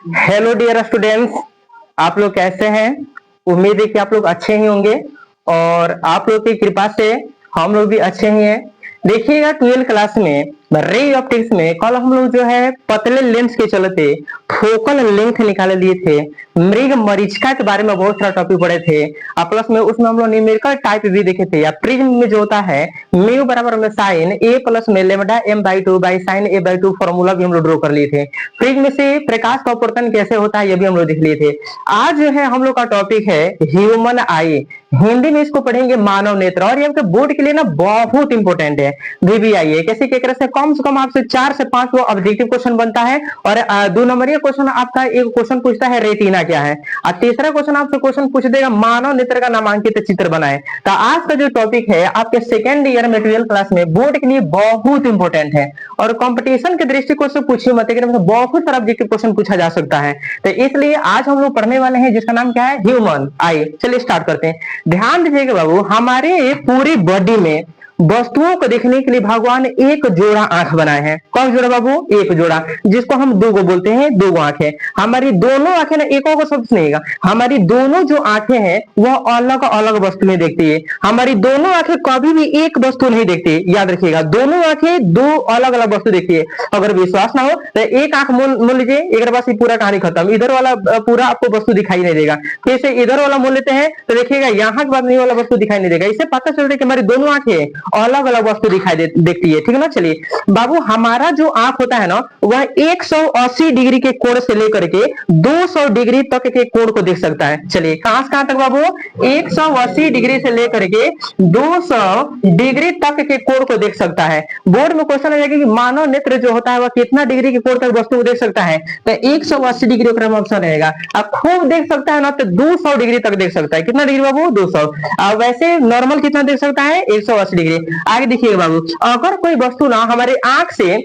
Hello dear students, आप लोग कैसे हैं। उम्मीद है कि आप लोग अच्छे ही होंगे और आप लोग की कृपा से हम लोग भी अच्छे ही हैं। देखिएगा 12 क्लास में रे ऑप्टिक्स में कल हम लोग जो है पतले लेंस के चलते फोकल लेंथ निकाले लिए थे। मृग मरीचिका के बारे में बहुत सारा टॉपिक पढ़े थे और प्लस में उसमें हम लोग न्यूमेरिकल टाइप भी देखे थे। या प्रिज्म में जो होता है म्यू बराबर में साइन ए प्लस में lambda m by two by sine A by two formula भी हम लोग ड्रॉ कर लिए थे। प्रिज्म से प्रकाश का अपवर्तन कैसे होता है ये भी हम लोग देख लिए थे। आज जो है हम लोग का टॉपिक है ह्यूमन आई। हिंदी में इसको पढ़ेंगे मानव नेत्र और ये आपके बोर्ड के लिए ना बहुत इंपॉर्टेंट है। VBI है कैसे से कम आपसे 4 से 5 वो ऑब्जेक्टिव क्वेश्चन बनता है और 2 नंबर क्वेश्चन आपका एक क्वेश्चन पूछता है रेटिना क्या है और तीसरा क्वेश्चन आपसे क्वेश्चन पूछ देगा मानव नेत्र का नामांकित चित्र बनाए। तो आज का जो टॉपिक है आपके सेकेंड ईयर में 12 क्लास में बोर्ड के लिए बहुत इंपॉर्टेंट है और कंपटीशन के दृष्टिकोण से पूछिए मत बहुत सारा ऑब्जेक्टिव क्वेश्चन पूछा जा सकता है। तो इसलिए आज हम लोग पढ़ने वाले हैं जिसका नाम क्या है ह्यूमन आई। चलिए स्टार्ट करते हैं। ध्यान दीजिएगा बाबू, हमारे पूरी बॉडी में वस्तुओं को देखने के लिए भगवान एक जोड़ा आंख बनाए हैं। कौन जोड़ा बाबू? एक जोड़ा, जिसको हम दो को बोलते हैं दो आंखें। हमारी दोनों आंखें ना एक को सब सुनेगा, हमारी दोनों जो आंखें हैं वह अलग अलग वस्तु में देखती है। हमारी दोनों आंखें कभी भी एक वस्तु नहीं देखती, याद रखिएगा। दोनों आंखें दो अलग अलग वस्तु देखती है। अगर विश्वास ना हो तो एक आंख मोल लीजिए, एक बार ये पूरा कहानी खत्म। इधर वाला पूरा आपको वस्तु दिखाई नहीं देगा, फिर से इधर वाला मोल लेते हैं तो देखिएगा यहाँ के बाद नहीं वाला वस्तु दिखाई नहीं देगा। इससे पता चलता है कि हमारी दोनों आंखें अलग अलग वस्तु दिखाई देखती है, ठीक है ना। चलिए बाबू, हमारा जो आंख होता है ना वह 180 डिग्री के कोण से लेकर के 200 डिग्री तक के कोण को देख सकता है। चलिए कहां से कहां तक बाबू? 180 डिग्री से लेकर के 200 डिग्री तक के कोण को देख सकता है। बोर्ड में क्वेश्चन आ जाएगा कि मानव नेत्र जो होता है वह कितना डिग्री के कोण तक वस्तु को देख सकता है, तो 180 डिग्री ऑप्शन रहेगा। अब खूब देख सकता है ना तो 200 डिग्री तक देख सकता है। कितना डिग्री बाबू? 200। वैसे नॉर्मल कितना देख सकता है? 180 डिग्री। आगे देखिए बाबू, अगर कोई वस्तु ना हमारे आंख से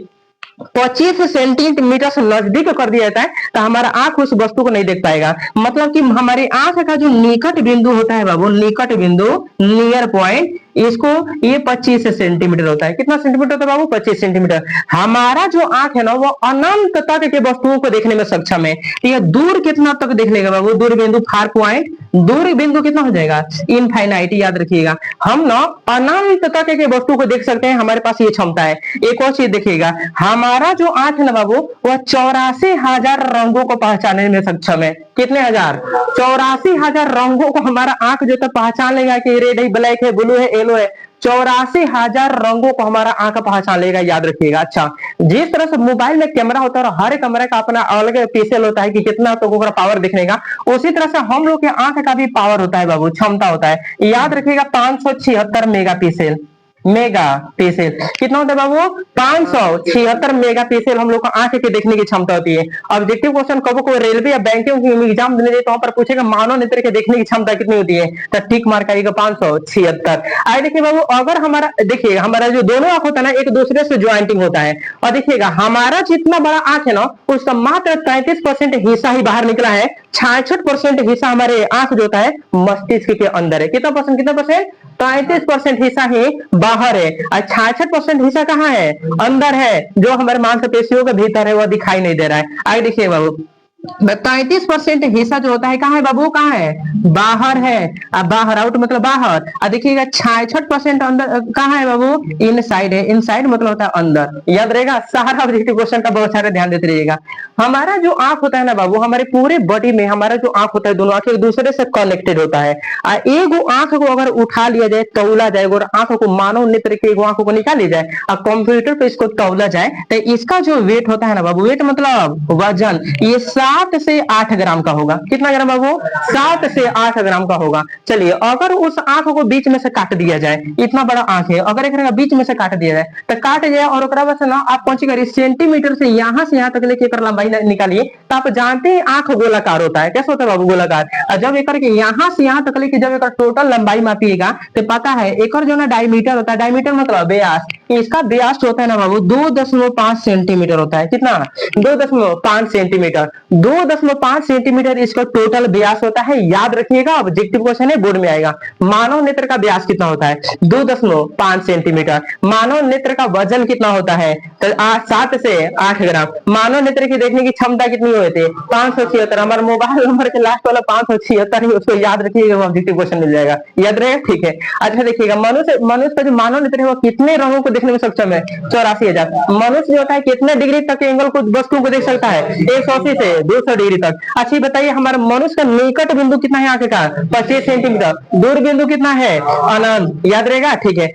25 सेंटीमीटर से नजदीक कर दिया जाता है तो हमारा आंख उस वस्तु को नहीं देख पाएगा। मतलब कि हमारी आंख का जो निकट बिंदु होता है बाबू, निकट बिंदु नियर पॉइंट, इसको ये 25 सेंटीमीटर होता है। कितना सेंटीमीटर होता है बाबू? 25 सेंटीमीटर। हमारा जो आंख है ना वो अनंत तक के वस्तुओं को देखने में सक्षम है। यह दूर कितना तक देख लेगा बाबू? दूर बिंदु 4 पॉइंट, दूर बिंदु कितना हो जाएगा? इनफाइनाइट, याद रखिएगा। हम ना अनंत तक के वस्तु को देख सकते हैं, हमारे पास ये क्षमता है। एक और चीज देखिएगा, हमारा जो आंख है ना बाबू वह 84,000 रंगों को पहचानने में सक्षम है। कितने हजार? 84,000 रंगों को हमारा आंख जो है पहचान लेगा कि रेड है, ब्लैक है, ब्लू है, येलो है। 84,000 रंगों को हमारा आंख पहचान लेगा, याद रखिएगा। अच्छा, जिस तरह से मोबाइल में कैमरा होता है और हर कैमरा का अपना अलग पिक्सल होता है कि कितना तो पावर दिखने का, उसी तरह से हम लोग के आंख का भी पावर होता है बाबू, क्षमता होता है। याद रखिएगा 576 मेगा पिक्सल। मेगा पिक्सल कितना होता है बाबू? 576 मेगा पिक्सल हम लोग को आंख के देखने की क्षमता होती है। ऑब्जेक्टिव क्वेश्चन कब को रेलवे या बैंकिंग की एग्जाम देने जाए तो वहां पर पूछेगा मानव नेत्र के देखने की क्षमता कितनी होती है, तो ठीक मार्क आएगा 576। आगे देखिए बाबू, अगर हमारा देखिएगा हमारा जो दोनों आंख होता है ना एक दूसरे से ज्वाइंटिंग होता है और देखिएगा हमारा जितना बड़ा आंख है ना उसका मात्र 33% हिस्सा ही बाहर निकला है। 66% हिस्सा हमारे आंख जो होता है मस्तिष्क के अंदर है। कितना परसेंट? कितना परसेंट? 33% हिस्सा ही बाहर है और 66% हिस्सा कहाँ है? अंदर है, जो हमारे मांसपेशियों के भीतर है वह दिखाई नहीं दे रहा है। आगे देखिए बाबू, 33% हिस्सा जो होता है कहाँ है बाबू? कहाँ है? बाहर है। अब बाहर, आउट मतलब बाहर। और देखिएगा 66% अंदर कहाँ है बाबू? इनसाइड है। इनसाइड मतलब होता है अंदर, याद रहेगा। सारा ऑब्जेक्टिव क्वेश्चन का बहुत सारा ध्यान देते रहिएगा। हमारा जो आंख होता है ना बाबू, हमारे पूरे बॉडी में हमारा जो आंख होता है दोनों आंख एक दूसरे से कनेक्टेड होता है। एक आंख को अगर उठा लिया जाए, तौला जाए, और आंख को मानव नेत्र के एक आंख को निकाल लिया जाए और कंप्यूटर पे इसको तौला जाए तो इसका जो वेट होता है ना बाबू, वेट मतलब वजन, ये 7 से 8 ग्राम का होगा। कितना ग्राम बाबू? 7 से 8 ग्राम का होगा। चलिए अगर उस आंख को बीच में से काट दिया जाए, इतना बड़ा आंख है, अगर एक बीच में से काट दिया जाए तो काट जाए और ना आप कौन सी करिए सेंटीमीटर से यहाँ तक लंबाई निकालिए तो आप जानते हैं आंख गोलाकार होता है। कैसे होता है बाबू? गोलाकार। और जब एक यहाँ से यहाँ तक लेके जब एक टोटल लंबाई मापिएगा तो पता है एक जो ना डायमीटर होता है, डायमीटर मतलब व्यास, इसका व्यास होता है ना बाबू 2.5 सेंटीमीटर होता है। कितना? 2.5 सेंटीमीटर। 2.5 सेंटीमीटर इसका टोटल व्यास होता है, याद रखिएगा। ऑब्जेक्टिव क्वेश्चन है, बोर्ड में आएगा। मानव नेत्र का व्यास कितना होता है? 2.5 सेंटीमीटर। मानव नेत्र का वजन कितना होता है? तो 7 से 8 ग्राम। मानव नेत्र की देखने की क्षमता कितनी हुए थे 576, हमारे मोबाइल नंबर के लास्ट वाला 576 ही, उसको याद रखिएगा, ऑब्जेक्टिव क्वेश्चन मिल जाएगा, याद रहेगा, ठीक है। अच्छा देखिएगा, मनुष्य मनुष्य का जो मानव नेत्र है वो कितने रंगों को देखने में सक्षम है? 84,000। मनुष्य जो होता है कितने डिग्री तक के एंगल को वस्तुओं को देख सकता है? 180 से 200 डिग्री तक। अच्छा बताइए, हमारे मनुष्य का निकट बिंदु कितना है आंख का? 25 सेंटीमीटर। दूर बिंदु कितना है? अनंत, याद रहेगा, ठीक है।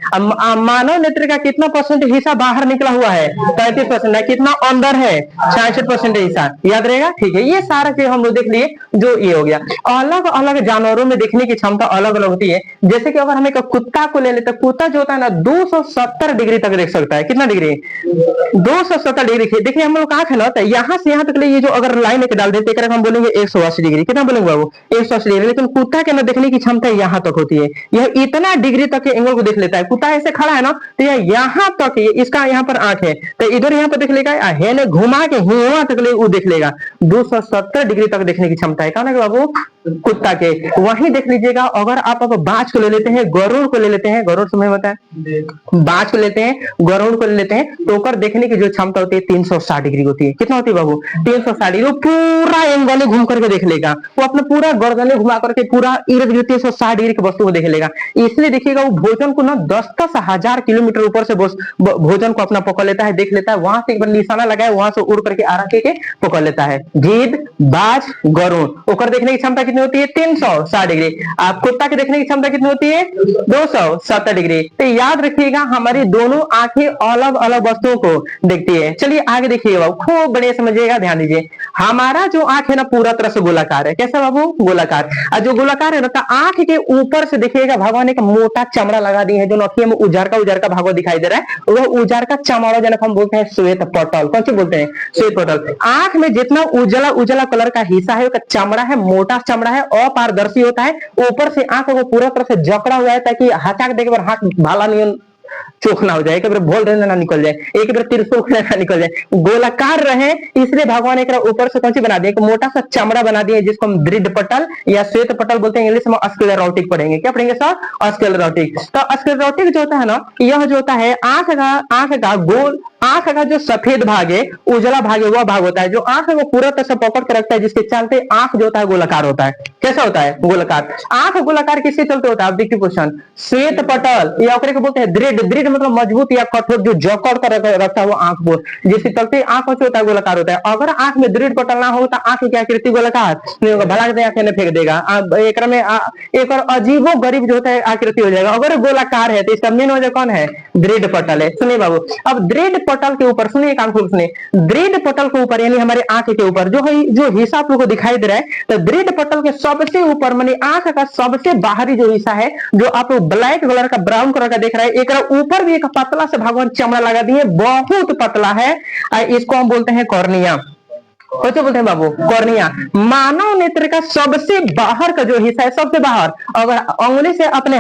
मानव नेत्र का कितना परसेंट हिस्सा बाहर निकला हुआ है? 35%। कितना अंदर है? 66% हिस्सा, याद रहेगा, ठीक है। ये सारा चीज हम लोग देख लिए, जो ये हो गया। अलग अलग जानवरों में देखने की क्षमता अलग अलग होती है। जैसे कि अगर हम एक कुत्ता को ले लेते हैं, कुत्ता जो होता है ना 270 डिग्री तक देख सकता है। कितना डिग्री? 270 डिग्री। देखिए हम लोग आंख है ना, तो यहाँ से यहाँ तक ये जो अगर लाइन एक डाल देते हैं, हम बोलेंगे 180 डिग्री। कितना बोलेंगे बाबू? 180 डिग्री। लेकिन कुत्ता के ना देखने की क्षमता यहाँ तक होती है, यह इतना डिग्री तक के एंगल को देख लेता है। कुत्ता ऐसे खड़ा है ना, तो यह यहाँ तक, इसका यहाँ पर आंख है, तो इधर यहाँ पर देख लेगा, हेने घुमा के हुआ तक वो देख लेगा। 270 डिग्री तक देखने की क्षमता है, कौन है बाबू? कुत्ता के। वहीं देख लीजिएगा, अगर आप बाज को ले लेते हैं, गरुड़ को ले लेते हैं, गरुड़ समय होता है, बाज को लेते हैं, गरुड़ को ले लेते हैं, तो ओकर देखने की जो क्षमता होती है 360 डिग्री होती है। कितना होती है बाबू? 360 डिग्री। वो पूरा एंगल घूम करके देख लेगा, वो अपने पूरा गर्दन घुमा करके पूरा इर्द गिर्द 360 डिग्री की वस्तु को देख लेगा। इसलिए देखिएगा, वो भोजन को ना 10-10 हजार किलोमीटर ऊपर से भोजन को अपना पकड़ लेता है, देख लेता है, वहां से एक बार निशाना लगाए, वहां से उड़ करके आरा के पकड़ लेता है। गिद्ध, बाज, गरुड़, ओकर देखने की क्षमता कितनी होती है? 360 डिग्री। आप कुत्ता के देखने की क्षमता कितनी होती है? 270 डिग्री। तो याद रखिएगा, हमारी दोनों आंखें अलग अलग वस्तुओं को देखती है। चलिए आगे देखिएगा, खूब बढ़िया समझिएगा, ध्यान दीजिए। हमारा जो आंख है ना पूरा तरह से गोलाकार है। कैसा बाबू? गोलाकार। और जो गोलाकार है ना, तो आंख के ऊपर से देखिएगा भगवान एक मोटा चमड़ा लगा दी है, जो नौकी में उजार का भागो दिखाई दे रहा है, वह उजार का चमड़ा जनक हम बोलते हैं श्वेत पटल। कौन सी बोलते हैं? श्वेत पटल। आंख में जितना उजला उजला कलर का हिस्सा है, चमड़ा है, मोटा चमड़ा है, अपारदर्शी होता है। ऊपर से आंख को पूरा तरह से जकड़ा हुआ है, ताकि हटाक देखे बार हाथ भाला नहीं चोख ना हो जाए, एक बार बोल रहे ना निकल जाए, एक बार त्रिशूल ना निकल जाए, गोलाकार रहे, इसलिए भगवान एक ऊपर से कौन सी बना दिया? एक मोटा सा चमड़ा बना दिया, जिसको हम दृढ़ पटल या श्वेत पटल बोलते हैं। इंग्लिश में स्क्लेरोटिक पढ़ेंगे। क्या पढ़ेंगे सर? स्क्लेरोटिक। तो स्क्लेरोटिक जो होता है ना, यह जो होता है आंख का गोल, आंख का जो सफेद भाग है, उजला भाग है, वह भाग होता है जो आंख को पूरा तरह से पकड़ के रखता है, जिसके चलते आंख जो होता है गोलाकार होता है। कैसा होता है? गोलाकार। आंख गोलाकार किसके चलते होता है? Objective question. श्वेत पटल या ओकरे को बोलते हैं दृढ़। दृढ़ मतलब मजबूत या कठोर, जो जकड़ कर रखता हुआ आंख को, जिसके चलते आंख होता है गोलाकार होता है। अगर आंख में दृढ़ पटल ना हो तो आंख की आकृति गोलाकार नहीं होगा, भला के आंखें फेंक देगा। एक में एक और अजीबो गरीब जो होता है आकृति हो जाएगा। अगर गोलाकार है तो इसका मेन वजह कौन है? दृढ़ पटल है। सुनिए बाबू, अब दृढ़ पटल के ऊपर सुनिए, कान खोल सुनिए, दृढ़ पटल के ऊपर यानी हमारे आंख के ऊपर जो है, जो हिस्सा आप लोग को दिखाई दे रहा है, तो दृढ़ पटल के सबसे ऊपर माने आंख का सबसे बाहरी जो हिस्सा है, जो आप लोग ब्लैक कलर का, ब्राउन कलर का देख रहे हैं, एक ऊपर भी एक पतला से भगवान चमड़ा लगा दिए, बहुत पतला है। इसको हम बोलते हैं कॉर्निया। कैसे बोलते हैं बाबू? कॉर्निया। मानव नेत्र का सबसे बाहर का जो हिस्सा है, सबसे बाहर, अगर अंगुली से अपने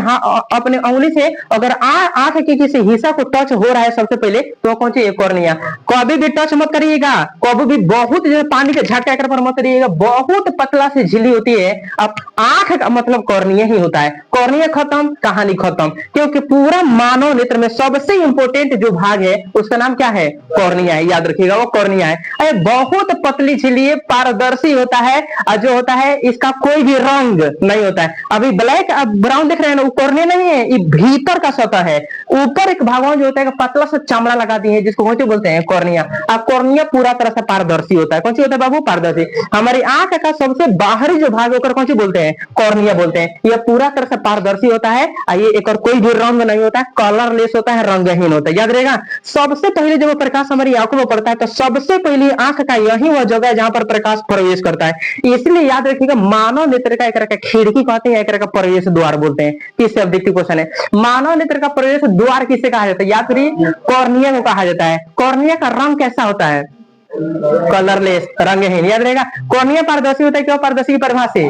अंगुली से अगर आंख के किसी हिस्सा को टच हो रहा है सबसे पहले, तो कौन सी? कॉर्निया। कभी भी टच मत करिएगा, कभी भी बहुत पानी के झटका पर मत करिएगा, बहुत पतला से झिल्ली होती है। अब आंख का मतलब कॉर्निया ही होता है। कॉर्निया खत्म, कहानी खत्म, क्योंकि पूरा मानव नेत्र में सबसे इंपोर्टेंट जो भाग है उसका नाम क्या है? कॉर्निया है। याद रखिएगा, वो कॉर्निया है। बहुत पतली झिल्ली, पारदर्शी होता है, और जो होता है इसका कोई भी रंग नहीं होता है। अभी ब्लैक ब्राउन देख रहे हैं ना, वो कॉर्निया नहीं है, ये भीतर का सतह है। ऊपर एक भगवान जो होता है पतला सा चमड़ा लगा दी है, जिसको कौन सी बोलते हैं? कॉर्निया। अब कॉर्निया पूरा तरह से पारदर्शी होता है। कौन सी होता है बाबू? पारदर्शी। हमारी आंख का सबसे बाहरी जो भाग होकर कौन सी बोलते हैं? कॉर्निया बोलते हैं। यह पूरा तरह से पारदर्शी होता है, ये एक और कोई भी रंग नहीं होता है, कलरलेस होता है, रंगहीन होता है। याद रहेगा, सबसे पहले जब प्रकाश हमारी आंखों में पड़ता है, तो सबसे पहले आंख का यही वह जगह है जहां पर प्रकाश प्रवेश करता है। इसलिए याद रखिएगा, मानव नेत्र का एक तरह का खिड़की कहते हैं, एक तरह का प्रवेश द्वार बोलते हैं। किससे? ऑब्जेक्टिव क्वेश्चन है। मानव नेत्र का प्रवेश द्वार किसे कहा जाता है? याद करिए, कॉर्निया को कहा जाता है। कॉर्निया का रंग कैसा होता है? कलरलेस, रंगहीन। याद रहेगा, कॉर्निया पारदर्शी होता है। क्यों पारदर्शी की परिभाषा?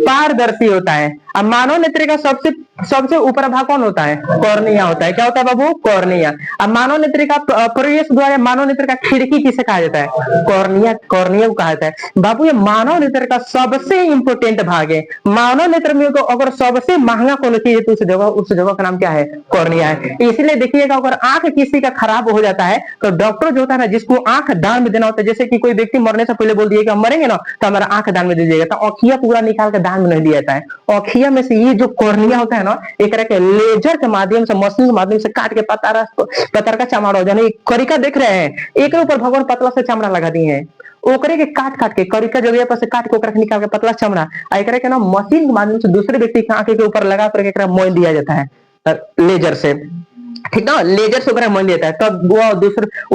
पारदर्शी होता है। अब मानव नेत्र का सबसे सबसे ऊपर भाग कौन होता है? कॉर्निया होता है। क्या होता है बाबू? कॉर्निया। अब मानव नेत्र का प्रवेश द्वार, मानव नेत्र का खिड़की किसे कहा जाता है? कॉर्निया, कॉर्निया को कहा जाता है। बाबू ये मानव नेत्र का सबसे इंपोर्टेंट भाग है। मानव नेत्र में अगर सबसे महंगा कोई चीज है तो उस जगह का नाम क्या है? कॉर्निया है। इसलिए देखिएगा अगर आंख किसी का खराब हो जाता है तो डॉक्टर जो होता है ना, जिसको आंख दान में देना होता है, जैसे कि कोई व्यक्ति मरने से पहले बोल दिए कि हम मरेंगे ना तो हमारा आंख दान में दीजिएगा, तो औखिया पूरा निकाल के दान में नहीं दिया जाता है। औखिया में से ये जो कॉर्निया होता है ना, एक तरह के लेजर के माध्यम से, मशीन के माध्यम से काट के पतार का चमड़ा हो जाए। करिका देख रहे हैं, एक ऊपर भगवान पतला से चमड़ा लगा दिए हैं, ओकरे के काट काट के करिका जगह पर से काट के ओकरा निकाल के पतला चमड़ा एकरे के ना मशीन के माध्यम से दूसरे व्यक्ति की आंख के ऊपर लगा करके मोल दिया जाता है लेजर से, ठीक ना, लेजर से मन देता है, तब वह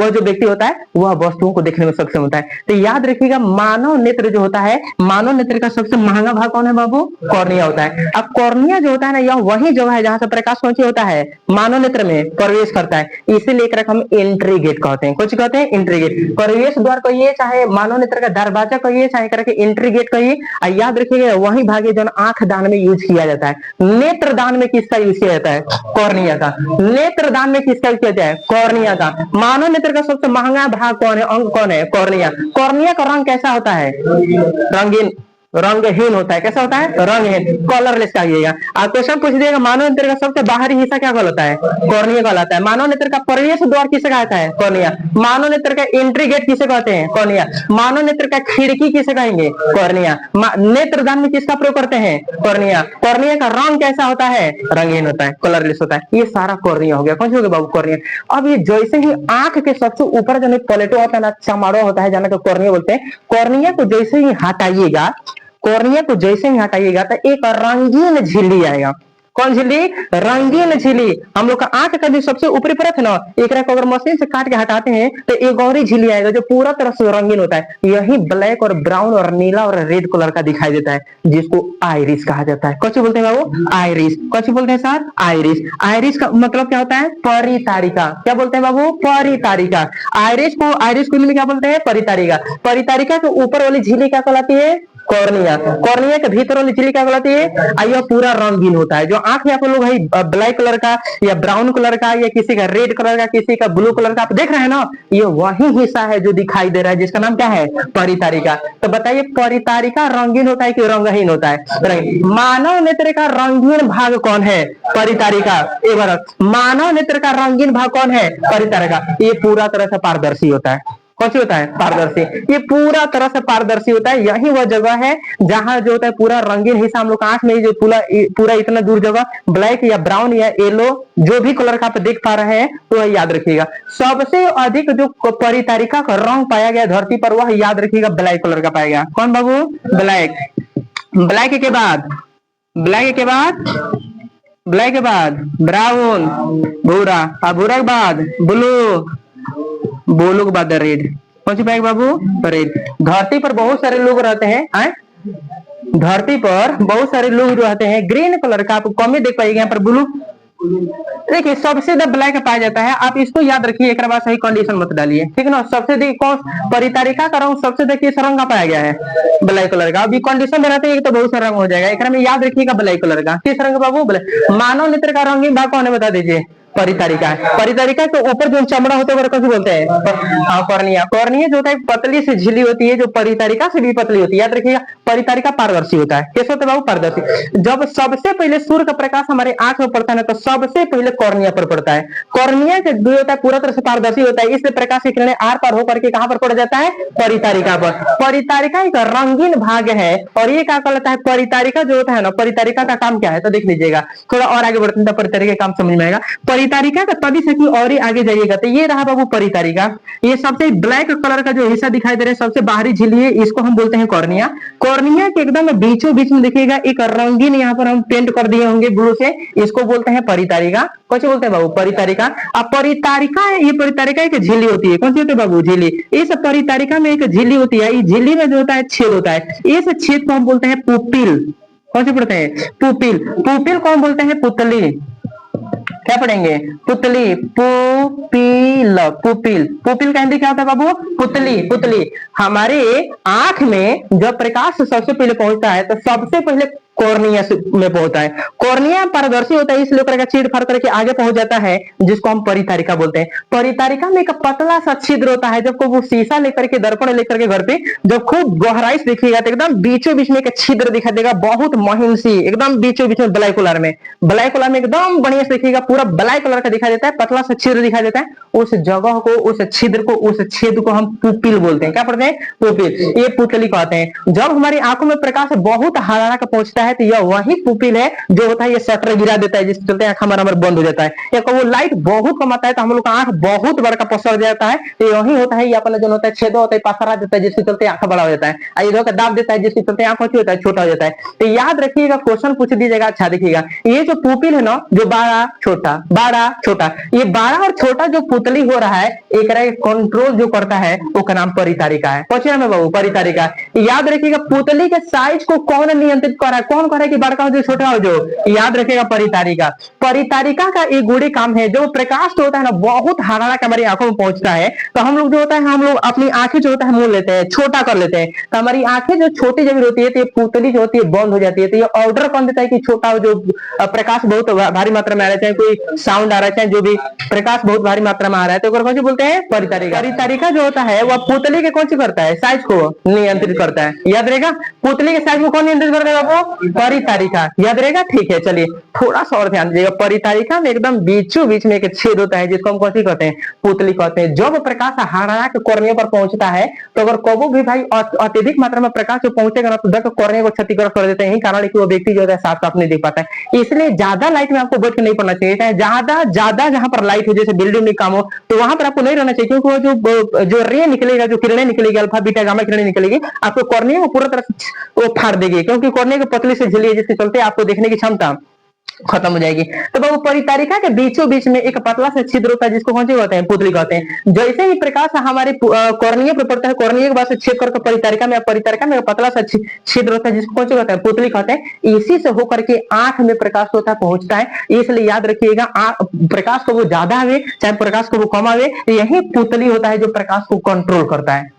जो व्यक्ति होता है वह वस्तुओं को देखने में सक्षम होता है। तो याद रखिएगा मानव नेत्र जो होता है, मानव नेत्र का सबसे महंगा भाग कौन है बाबू? कॉर्निया होता है। अब कॉर्निया जो होता है ना, यह वही जगह है जहां से प्रकाश कौन सी होता है? मानव नेत्र में प्रवेश करता है। इसीलिए हम एंट्री गेट कहते हैं। कुछ कहते हैं एंट्री गेट, प्रवेश द्वार कहिए, चाहे मानव नेत्र का दरवाजा कहिए, चाहे करके एंट्री गेट कहिए। याद रखिएगा वही भाग है जो आंख दान में यूज किया जाता है। नेत्र दान में किसका यूज किया जाता है? कॉर्निया का। नेत्र दान में किसका किया जाए? कॉर्निया का। मानव नेत्र का सबसे महंगा भाग कौन है? अंग कौन है? कॉर्निया। कॉर्निया का रंग कैसा होता है? रंगीन, रंगहीन होता है। कैसा होता है? रंगहीन, कलरलेस कहिएगा। आप क्वेश्चन पूछ दिएगा मानव नेत्र का सबसे बाहरी हिस्सा क्या कहलाता है? कॉर्निया कहलाता है। मानव नेत्र का प्रवेश द्वार किसे कहता है? कॉर्निया। मानव नेत्र का एंट्री गेट किसे कहते हैं? कॉर्निया। मानव नेत्र का खिड़की किसे कहेंगे? कॉर्निया। नेत्रदान में किसका प्रयोग करते हैं? कॉर्निया। कॉर्निया का रंग कैसा होता है? रंगीन होता है, कलरलेस होता है। ये सारा कॉर्निया हो गया। कौन सी हो गया बाबू? कॉर्निया। अब ये जैसे ही आंख के सबसे ऊपर जो प्लेटो होता है ना, चमड़ा होता है, जाना कॉर्निया बोलते हैं। कॉर्निया को जैसे ही हटाइएगा, कॉर्निया को जैसे ही हटाइएगा तो एक रंगीन झिल्ली आएगा। कौन झिल्ली? रंगीन झिल्ली। हम लोग का आंख का जो सबसे ऊपरी परत है ना, एक अगर मशीन से काट के हटाते हैं तो एक और ही झिल्ली आएगा जो पूरा तरह से रंगीन होता है। यही ब्लैक और ब्राउन और नीला और रेड कलर का दिखाई देता है, जिसको आइरिस कहा जाता है। कौन बोलते हैं बाबू? आइरिस। कौन बोलते हैं सर? आइरिस। आइरिस का मतलब क्या होता है? परितारिका। क्या बोलते हैं बाबू? परितारिका। आइरिस को में क्या बोलते हैं? परितारिका। परितारिका के ऊपर वाली झिल्ली क्या कहलाती है? कॉर्निया। कॉर्निया के भीतर वाली झिल्ली क्या कहलाती है? यह पूरा रंगीन होता है। जो आंख यहाँ पर लोग है ब्लैक कलर का या ब्राउन कलर का या किसी का रेड कलर का, किसी का ब्लू कलर का आप देख रहे हैं ना, ये वही हिस्सा है जो दिखाई दे रहा है, जिसका नाम क्या है? परितारिका। तो बताइए परितारिका रंगीन होता है कि रंगहीन होता है? मानव नेत्र का रंगीन भाग कौन है? परितारिका। एक बार, मानव नेत्र का रंगीन भाग कौन है? परितारिका। ये पूरा तरह से पारदर्शी होता है। कौन सी होता है? पारदर्शी। ये पूरा तरह से पारदर्शी होता है। यही वह जगह है जहां जो होता है पूरा रंगीन हिस्सा हम लोग आंख में जो पूरा इतना दूर जगह ब्लैक या ब्राउन या येलो जो भी कलर का आप देख पा रहे हैं तो वह याद रखिएगा। सबसे अधिक जो परितारिका का रंग पाया गया धरती पर, वह याद रखिएगा ब्लैक कलर का पाया गया। कौन बाबू? ब्लैक। ब्लैक के बाद ब्लैक के बाद ब्राउन, भूरा, और भूरा के बाद ब्लू, ब्लू के बाद रेड। कौन सी पाएगा बाबू? रेड। धरती पर बहुत सारे लोग रहते हैं, धरती पर बहुत सारे लोग रहते हैं ग्रीन कलर का, आप कम ही देख पाइएगा। यहाँ पर ब्लू, देखिए सबसे ज्यादा ब्लैक पाया जाता है। आप इसको याद रखिए, एक बार सही कंडीशन मत डालिए, ठीक है ना। सबसे देखिए कौन परितारिका का रंग सबसे देखिए किस रंग का पाया गया है? ब्लैक कलर का। अभी कंडीशन में रहते हैं तो बहुत सारा रंग हो जाएगा, एक में याद रखिएगा ब्लैक कलर का। किस रंग का बाबू? ब्लैक। मानव नेत्र का रंगीन भाग कौन है बता दीजिए? परितारिका है। परितारिका के ऊपर जो चमड़ा होता है कैसे बोलते हैं? कॉर्निया। कॉर्निया जो होता है पतली से झिल्ली होती है, जो परितारिका से भी पतली होती है। याद रखिएगा परितारिका पारदर्शी होता है। कैसे होता है बाबू? पारदर्शी। जब सबसे पहले सूर्य का प्रकाश हमारे आंख में पड़ता है तो सबसे पहले कॉर्निया पर पड़ता है। कॉर्निया के जो होता है पूरा तरह से पारदर्शी होता है, इसलिए प्रकाश की किरणें आर पार होकर के कहां पर पड़ जाता है? परितारिका पर। परितारिका एक रंगीन भाग है। और ये क्या कहलाता है? परितारिका जो होता है ना, परितारिका का काम क्या है तो देख लीजिएगा। थोड़ा और आगे बढ़ते हैं तो परितारिका का काम समझ में आएगा। परितारिका का तभी से कि और ही आगे जाइएगा तो ये रहा बाबू परितारिका। ये सबसे ब्लैक कलर का जो हिस्सा दिखाई दे रहा है, सबसे बाहरी झिल्ली है, इसको हम बोलते हैं कॉर्निया। कॉर्निया के एकदम बीचों बीच में देखिएगा एक रंगीन यहाँ पर हम पेंट कर दिए होंगे ब्लू से, इसको बोलते हैं परितारिका। कौन सी बोलते हैं बाबू? परितारिका। अब परितारिका, ये परितारिका एक झिल्ली होती है। कौन सी होती है बाबू? झिल्ली। इस परितारिका में एक झिल्ली होती है, इस झिल्ली में जो होता है छेद होता है, इस छेद को हम बोलते हैं पुपिल। कौन से पढ़ते हैं? पुपिल। पुपिल कौन बोलते हैं? पुतली। क्या पढ़ेंगे? पुतली। पुपिल। पुपिल। पुपिल का हिंदी क्या होता है बाबू? पुतली। पुतली। हमारे आंख में जब प्रकाश सबसे पहले पहुंचता है तो सबसे पहले कॉर्निया में पहुंचता है। कॉर्निया पारदर्शी होता है, इसलिए करके चीड़ फाड़ करके आगे पहुंच जाता है, जिसको हम परितारिका बोलते हैं। परितारिका में एक पतला सा छिद्र होता है। जब को वो शीशा लेकर के, दर्पण लेकर के घर पे जब खूब गहराई से देखिएगा तो एकदम बीचों बीच में एक छिद्र दिखाई देगा, बहुत महीन सी, एकदम बीचों बीच में ब्लैक कलर में, ब्लैक कलर में एकदम बढ़िया से देखिएगा, पूरा ब्लैक कलर का दिखाई देता है, पतला सा छिद्र दिखाई देता है। उस जगह को, उस छिद्र को, उस छेद को हम पुपिल बोलते हैं। क्या पढ़ते हैं? पुपिल। ये पुतली कहते हैं। जब हमारी आंखों में प्रकाश बहुत हरारा का पहुंचता है तो यह वही पुपिल है जो होता है, ये शटर गिरा देता है, जिसके चलते आंख हमारा बंद हो जाता है। या वो लाइट बहुत कम आता है तो हम लोग का आंख बहुत बड़ा पसर जाता है, तो यही होता है, ये अपना जो होता है छेद होता है, पसरा देता है, जिसके चलते आंख बड़ा हो जाता है, इधर का दाब देता है, जिसके चलते आंख होता है, छोटा हो जाता है। तो याद रखिएगा, क्वेश्चन पूछ दीजिएगा। अच्छा देखिएगा, ये जो पुपिल है ना, जो बड़ा छोटा, बड़ा छोटा, ये बड़ा और छोटा जो पुतली हो रहा है, एक कंट्रोल जो करता है वो का नाम परितारिका है। पूछिए ना बाबू, परितारिका। याद रखिएगा, पुतली के साइज को कौन नियंत्रित कर रहा है? कौन कर रहा है कि बड़का हो जो छोटा हो जो? याद रखिएगा, परितारिका। परितारिका का एक गुड़ी काम है, जो प्रकाश जो होता है ना, बहुत हरारा के हमारी आंखों में पहुंचता है, तो हम लोग जो होता है, हम लोग अपनी आंखें जो होता है मूल लेते हैं, छोटा कर लेते हैं, तो हमारी आंखें जो छोटी जब होती है तो ये पुतली जो होती है बंद हो जाती है। तो ये ऑर्डर कौन देता है कि छोटा हो, जो प्रकाश बहुत भारी मात्रा में आ रहा है, चाहे कोई साउंड आ रहा है, चाहे जो भी प्रकाश बहुत भारी मात्रा में आ रहा है, तो कौन सी बोलते हैं? परितारिका। परितारिका जो होता है वह पुतली के कौन सी करता है? साइज को नियंत्रित करता है। याद रहेगा, पुतली के साइज को कौन नियंत्रित करता है बाबू? परितारिका। याद रहेगा, ठीक है। चलिए थोड़ा सा और ध्यान दीजिएगा, परितारिका में एकदम बीचों बीच में एक छेद होता है, जिसको हम कौन सी कहते हैं? पुतली कहते हैं। जब प्रकाश हरारा के कॉर्निया पर पहुंचता है, तो अगर कबो भी भाई अत्यधिक मात्रा में प्रकाश जो पहुंचेगा ना, तो कॉर्निया को क्षतिग्रस्त कर देते हैं। यही कारण है कि वो व्यक्ति जो है साफ साफ नहीं देख पाता है। इसलिए ज्यादा लाइट में आपको बैठ के नहीं पढ़ना चाहिए। ज्यादा ज्यादा जहां पर लाइट हो, जैसे बिल्डिंग में काम हो, तो वहां पर आपको नहीं रहना चाहिए, क्योंकि वो जो रे निकलेगा, जो किरणें निकलेगी, अल्फा बीटा गामा किरणें निकलेगी, आपको कॉर्निया को पूरा तरह से वो फाड़ देगी, क्योंकि कॉर्निया की पतली से झिल्ली है, जिसके चलते आपको देखने की क्षमता खत्म हो जाएगी। तो बाबू, परितारिका के बीचों बीच में एक पतला सा छिद्र होता है, जिसको कौन सी कहते हैं? पुतली कहते हैं। जैसे ही प्रकाश हमारे कॉर्निया पर पड़ता है, कॉर्निया के बाद से छेद करके परितारिका में पतला सा छिद्र होता है, जिसको कौन सी कहते हैं? पुतली कहते हैं। इसी से होकर के आंख में प्रकाश होता है, पहुंचता है। इसलिए याद रखिएगा, प्रकाश को वो ज्यादा आवे चाहे प्रकाश को वो कम आवे, यही पुतली होता है जो प्रकाश को कंट्रोल करता है।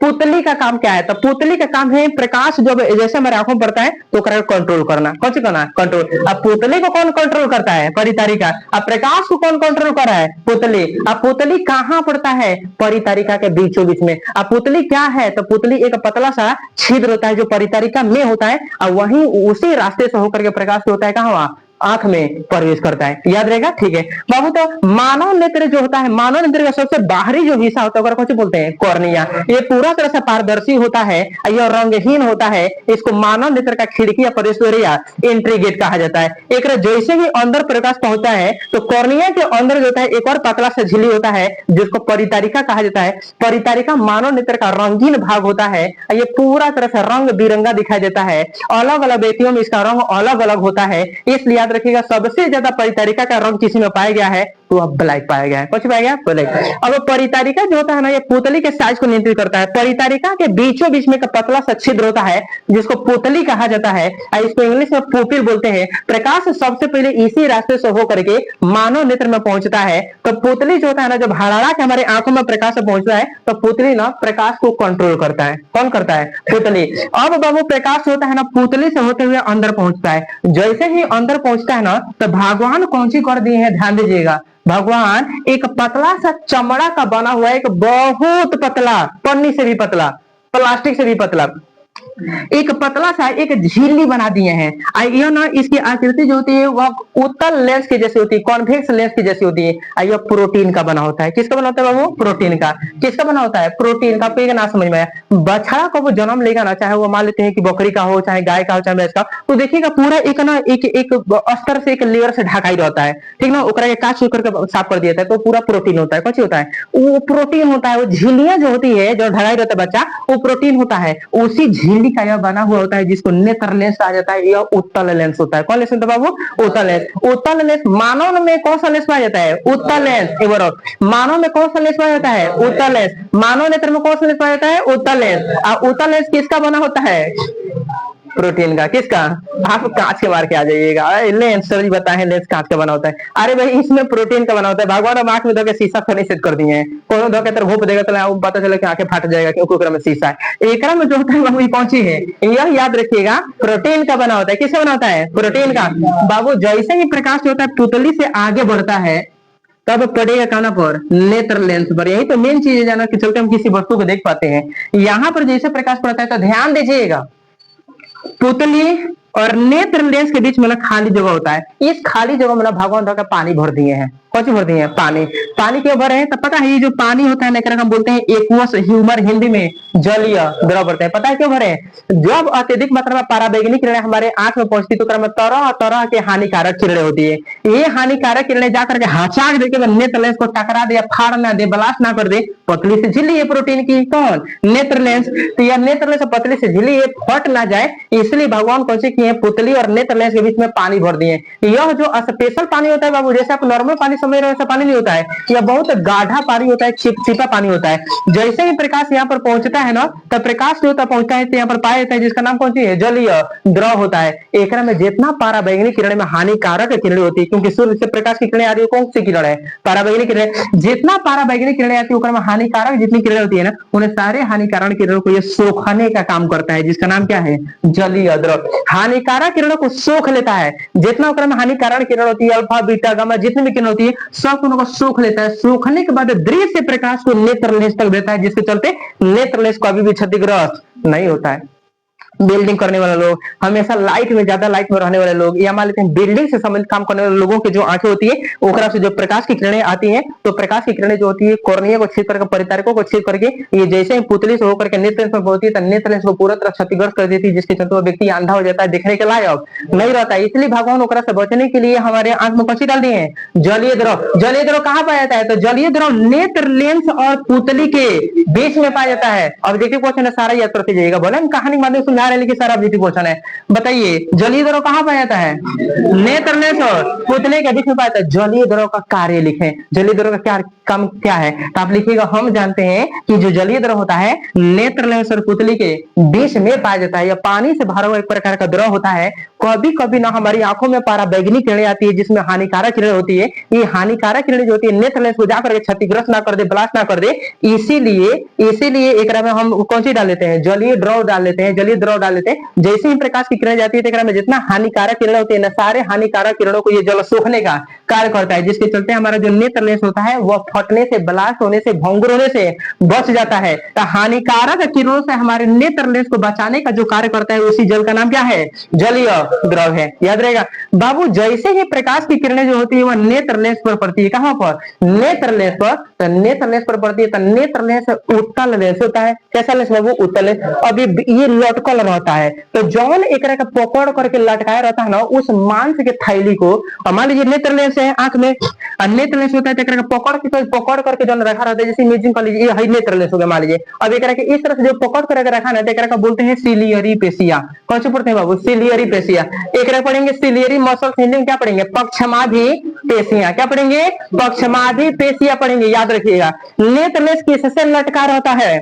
पुतली का काम क्या है? तो पुतली का काम है प्रकाश जब जैसे हमारे आंखों में पड़ता है तो कंट्रोल करना। कौन सी करना? कंट्रोल। अब पुतली को कौन कंट्रोल करता है? परितारिका। अब प्रकाश को कौन कंट्रोल कर रहा है? पुतली। अब पुतली कहां पड़ता है? परितारिका के बीचों बीच में। अब पुतली क्या है? तो पुतली एक पतला सा छिद्र होता है, जो परितारिका में होता है, और वहीं उसी रास्ते से होकर के प्रकाश होता है, कहां? आंख में प्रवेश करता है। याद रहेगा, ठीक है बाबू। तो मानव नेत्र जो होता है, मानव नेत्र का सबसे बाहरी जो हिस्सा होता है, कौन सी बोलते हैं? कॉर्निया। ये पूरा तरह से पारदर्शी होता है, यह रंगहीन होता है। इसको मानव नेत्र का खिड़की या प्रवेश द्वार या एंट्री गेट कहा जाता है। एक जैसे ही अंदर प्रकाश पहुंचता है, तो कॉर्निया के अंदर जो होता है एक और पतला सा झिल्ली होता है, जिसको परितारिका कहा जाता है। परितारिका मानव नेत्र का रंगीन भाग होता है। ये पूरा तरह से रंग बिरंगा दिखाई देता है। अलग अलग व्यक्तियों में इसका रंग अलग अलग होता है। इसलिए रखिएगा, सबसे ज्यादा परितारिका का रंग किसी में पाया गया है तो अब ब्लैक पाया गया है। कौन पाया गया? ब्लैक। अब परितारिका जो होता है ना, ये पुतली के साइज को नियंत्रित करता है। परितारिका के बीचों बीच में एक पतला सा छिद्र होता है, जिसको पुतली कहा जाता है, इसको इंग्लिश में पुपिल बोलते हैं। प्रकाश सबसे पहले इसी रास्ते से होकर के मानव नेत्र में पहुंचता है। तो पुतली जो होता है ना, जब हरारा के हमारे आंखों में प्रकाश पहुंचता है, तो पुतली ना प्रकाश को कंट्रोल करता है। कौन करता है? पुतली। अब बाबू, प्रकाश होता है ना, पुतली से होते हुए अंदर पहुंचता है। जैसे ही अंदर पहुंचता है ना, तो भगवान कौन सी कर दिए हैं? ध्यान दीजिएगा, भगवान एक पतला सा चमड़ा का बना हुआ, एक बहुत पतला, पन्नी से भी पतला, प्लास्टिक से भी पतला, एक पतला सा एक झिल्ली बना दिए हैं। यह ना, इसकी आकृति जो होती है वह उत्तल लेंस की जैसी होती है, कॉन्वेक्स लेंस की जैसी होती है। यह प्रोटीन का बना होता है। किसका बना होता है बाबू? प्रोटीन का। किसका बना होता है? प्रोटीन का। आपको ना समझ में आया? बछड़ा को वो जन्म लेगा ना, चाहे वो मान लेते हैं कि बकरी का हो, चाहे गाय का हो, चाहे भैंस का, तो देखिएगा पूरा एक ना एक अस्तर से, एक लेयर से ढका ही रहता है, ठीक ना। ओकरा काट करके साफ कर दिया था, तो पूरा प्रोटीन होता है। कौन होता है? वो प्रोटीन होता है। वो झिल्लियां जो होती है, जो ढकाई रहता है बच्चा, वो प्रोटीन होता है। उसी झिल्ली का यह बना हुआ होता है, जिसको नेत्र लेंस आ जाता है। यह उत्तल लेंस होता है। कौन लेंस होता है बाबू? उत्तल लेंस। उत्तल लेंस मानव में कौन सा लेंस पाया जाता है? उत्तल लेंस। मानव में कौन सा लेंस पाया जाता है? उत्तल लेंस। मानव नेत्र में कौन सा लेंस पाया जाता है? उत्तल लेंस। उत्तल लेंस किसका बना होता है? प्रोटीन का। किसका? आप कांच के मार के आ जाइएगा, लेंस सर जी बताए लेंस कांच का बना होता है। अरे भाई इसमें प्रोटीन का बना होता है। भगवान अब आंख में धोके शीशा थोड़ी सेट कर दिए हैं, कोनो धोके तर घोप देगा तो पता चले कि आंखें फट जाएगा क्योंकि ओकरा में शीशा है। एकरा में जो होता है वो कौन सी है, यह याद रखिएगा, प्रोटीन का बना होता है। किससे बना होता है? प्रोटीन का। बाबू जैसे ही प्रकाश जो होता है पुतली से आगे बढ़ता है तब पड़ेगा कहां पर? नेत्र लेंस पर। यही तो मेन चीज है जाना कि चलते हम किसी वस्तु को देख पाते हैं। यहाँ पर जैसे प्रकाश पड़ता है तो ध्यान दीजिएगा, पुतली और नेत्र लेंस के बीच में खाली जगह होता है। इस खाली जगह में भगवान का पानी भर दिए हैं। कौन सी भर दिए हैं? पानी। पानी क्यों भरे हैं? तो पता है ये जो पानी होता है ना हम बोलते हैं एक्वस ह्यूमर, हिंदी में जलीय द्रव बोलते हैं। पता है क्यों भरे हैं? जब अत्यधिक मात्रा में पराबैंगनी किरणें हमारे आंख में पहुंचती तो में तरह तरह के हानिकारक किरणें होती है। ये हानिकारक किरणें जाकर के हचाक देके नेत्र लेंस को टकरा दे, फाड़ ना दे, ब्लास्ट ना कर दे, पतली से झिल्ली है प्रोटीन की। कौन? नेत्र लेंस। तो यह नेत्र लेंस पतली से झिल्ली है, फट ना जाए इसलिए भगवान कौन से किए? पुतली और नेत्र लेंस के बीच में पानी भर दिए। यह जो स्पेशल पानी होता है बाबू, जैसे आप नॉर्मल पानी समझ रहे हो ऐसा पानी नहीं होता है, यह बहुत गाढ़ा पानी होता है, चिपचिपा पानी होता है। जैसे ही प्रकाश यहाँ पर पहुंचता है ना तो प्रकाश जो होता पहुंचता है तो यहाँ पर पाया जाता है जिसका नाम कौन सी है? जलीय द्रव होता है। एक में जितना पाराबैंगनी किरण में हानिकारक किरण होती है, क्योंकि सूर्य से प्रकाश की किरणें आ रही है, कौन सी किरण है? पाराबैंगनी किरण। जितना पाराबैंगनी किरणें आती है हानिकारक जितनी किरणें होती है ना, उन्हें सारे हानिकारक किरणों को यह सोखने का काम करता है, जिसका नाम क्या है? जलीय द्रव। हानिकारक किरणों को सोख लेता है। जितना में हानिकारक किरण होती है, अल्फा बीटा गामा जितनी भी किरण होती है सब उनको सोख लेता है। सोखने के बाद दृश्य प्रकाश को नेत्र लेंस तक देता है, जिसके चलते नेत्र लेंस कभी भी क्षतिग्रस्त नहीं होता है। बिल्डिंग करने वाले लोग, हमेशा लाइट में ज्यादा लाइट में रहने वाले लोग, या मान लेते हैं बिल्डिंग से संबंधित काम करने वाले लोगों की जो आंखें होती है ओकरा से जो प्रकाश की किरणें आती हैं तो प्रकाश की किरणें जो होती है कॉर्निया को छेद करके, परितारकों को छेद करके ये जैसे ही पुतली से होकर के नेत्र लेंस में पहुंचती है तो नेत्र लेंस को पूरा तरह क्षतिग्रस्त कर देती है, जिसके चलते वो व्यक्ति अंधा हो जाता है, देखने के लायक नहीं रहता है। इसलिए भगवान ओकरा से बचने के लिए हमारे आंख में कौन डाल दिए हैं? जलीय द्रव। जलीय द्रव कहाँ पाया जाता है? तो जलीय द्रव नेत्र लेंस और पुतली के बीच में पाया जाता है। ऑब्जेक्टिव क्वेश्चन है, सारा याद करते जाइएगा। बोले हम कहानी के माध्यम समझा रहे हैं लेकिन सारा ऑब्जेक्टिव क्वेश्चन है। बताइए जलीय द्रव कहां पाया जाता है? नेत्र लेंस और पुतले के बीच में पाया जाता है। जलीय द्रव का कार्य लिखें, जलीय द्रव का क्या काम क्या है? तो आप लिखिएगा, हम जानते हैं कि जो जलीय द्रव होता है नेत्र लेंस और पुतली के बीच में पाया जाता है। यह पानी से भरा हुआ एक प्रकार का द्रव होता है। कभी कभी ना हमारी आंखों में पाराबैंगनी किरणें आती है जिसमें हानिकारक किरणें होती है। ये हानिकारक किरणें जो होती है नेत्र लेंस को जाकर क्षतिग्रस्त ना कर दे, ब्लास्ट ना कर दे, इसीलिए एकरा में हम कौन सी डाल लेते हैं? जलीय द्रव डाल लेते हैं। जलीय द्रव डाल लेते हैं। जैसे ही प्रकाश की किरण जाती है तो में जितना हानिकारक किरण होती है ना, सारे हानिकारक किरणों को ये जल सोखने का कार्य करता है, जिसके चलते हमारा जो नेत्र लेंस होता है वह फटने से, ब्लास्ट होने से, भंगुर होने से बच जाता है। तो हानिकारक किरणों से हमारे नेत्र लेंस को बचाने का जो कार्य करता है उसी जल का नाम क्या है? जलीय द्रव है। याद रहेगा बाबू। जैसे ही प्रकाश की किरणें जो होती है वह नेत्र लेंस पर पड़ती है। कहां पर? नेत्र लेंस पर। तो नेत्र लेंस पर पड़ती है तो नेत्र लेंस उत्तल लेंस होता है। कैसा लेंस बाबू? उत्तल लेंस। अब ये लटकल रहता है, तो जौन एक का पकड़ करके लटकाया रहता है ना उस मांस के थैली को, मान लीजिए नेत्र लेंस है आंख में, नेत्र लेंस होता है तो पकड़ करके जो रखा रहता है, जैसे इमेजिन कर लीजिए ये नेत्र लेंस हो गया मान लीजिए। अब एक इस तरह से जो पकड़ करके रखा है तो बोलते हैं सिलियरी पेशिया। कौन से पढ़ते हैं बाबू? Ciliary facie. एक पढ़ेंगे सिलियरी मसल, हिंदी में क्या पढ़ेंगे? पक्षमाधि पेशियां। क्या पढ़ेंगे? पक्षमाधि पेशिया पढ़ेंगे। याद रखिएगा नेत्र लेंस किससे लटका रहता है?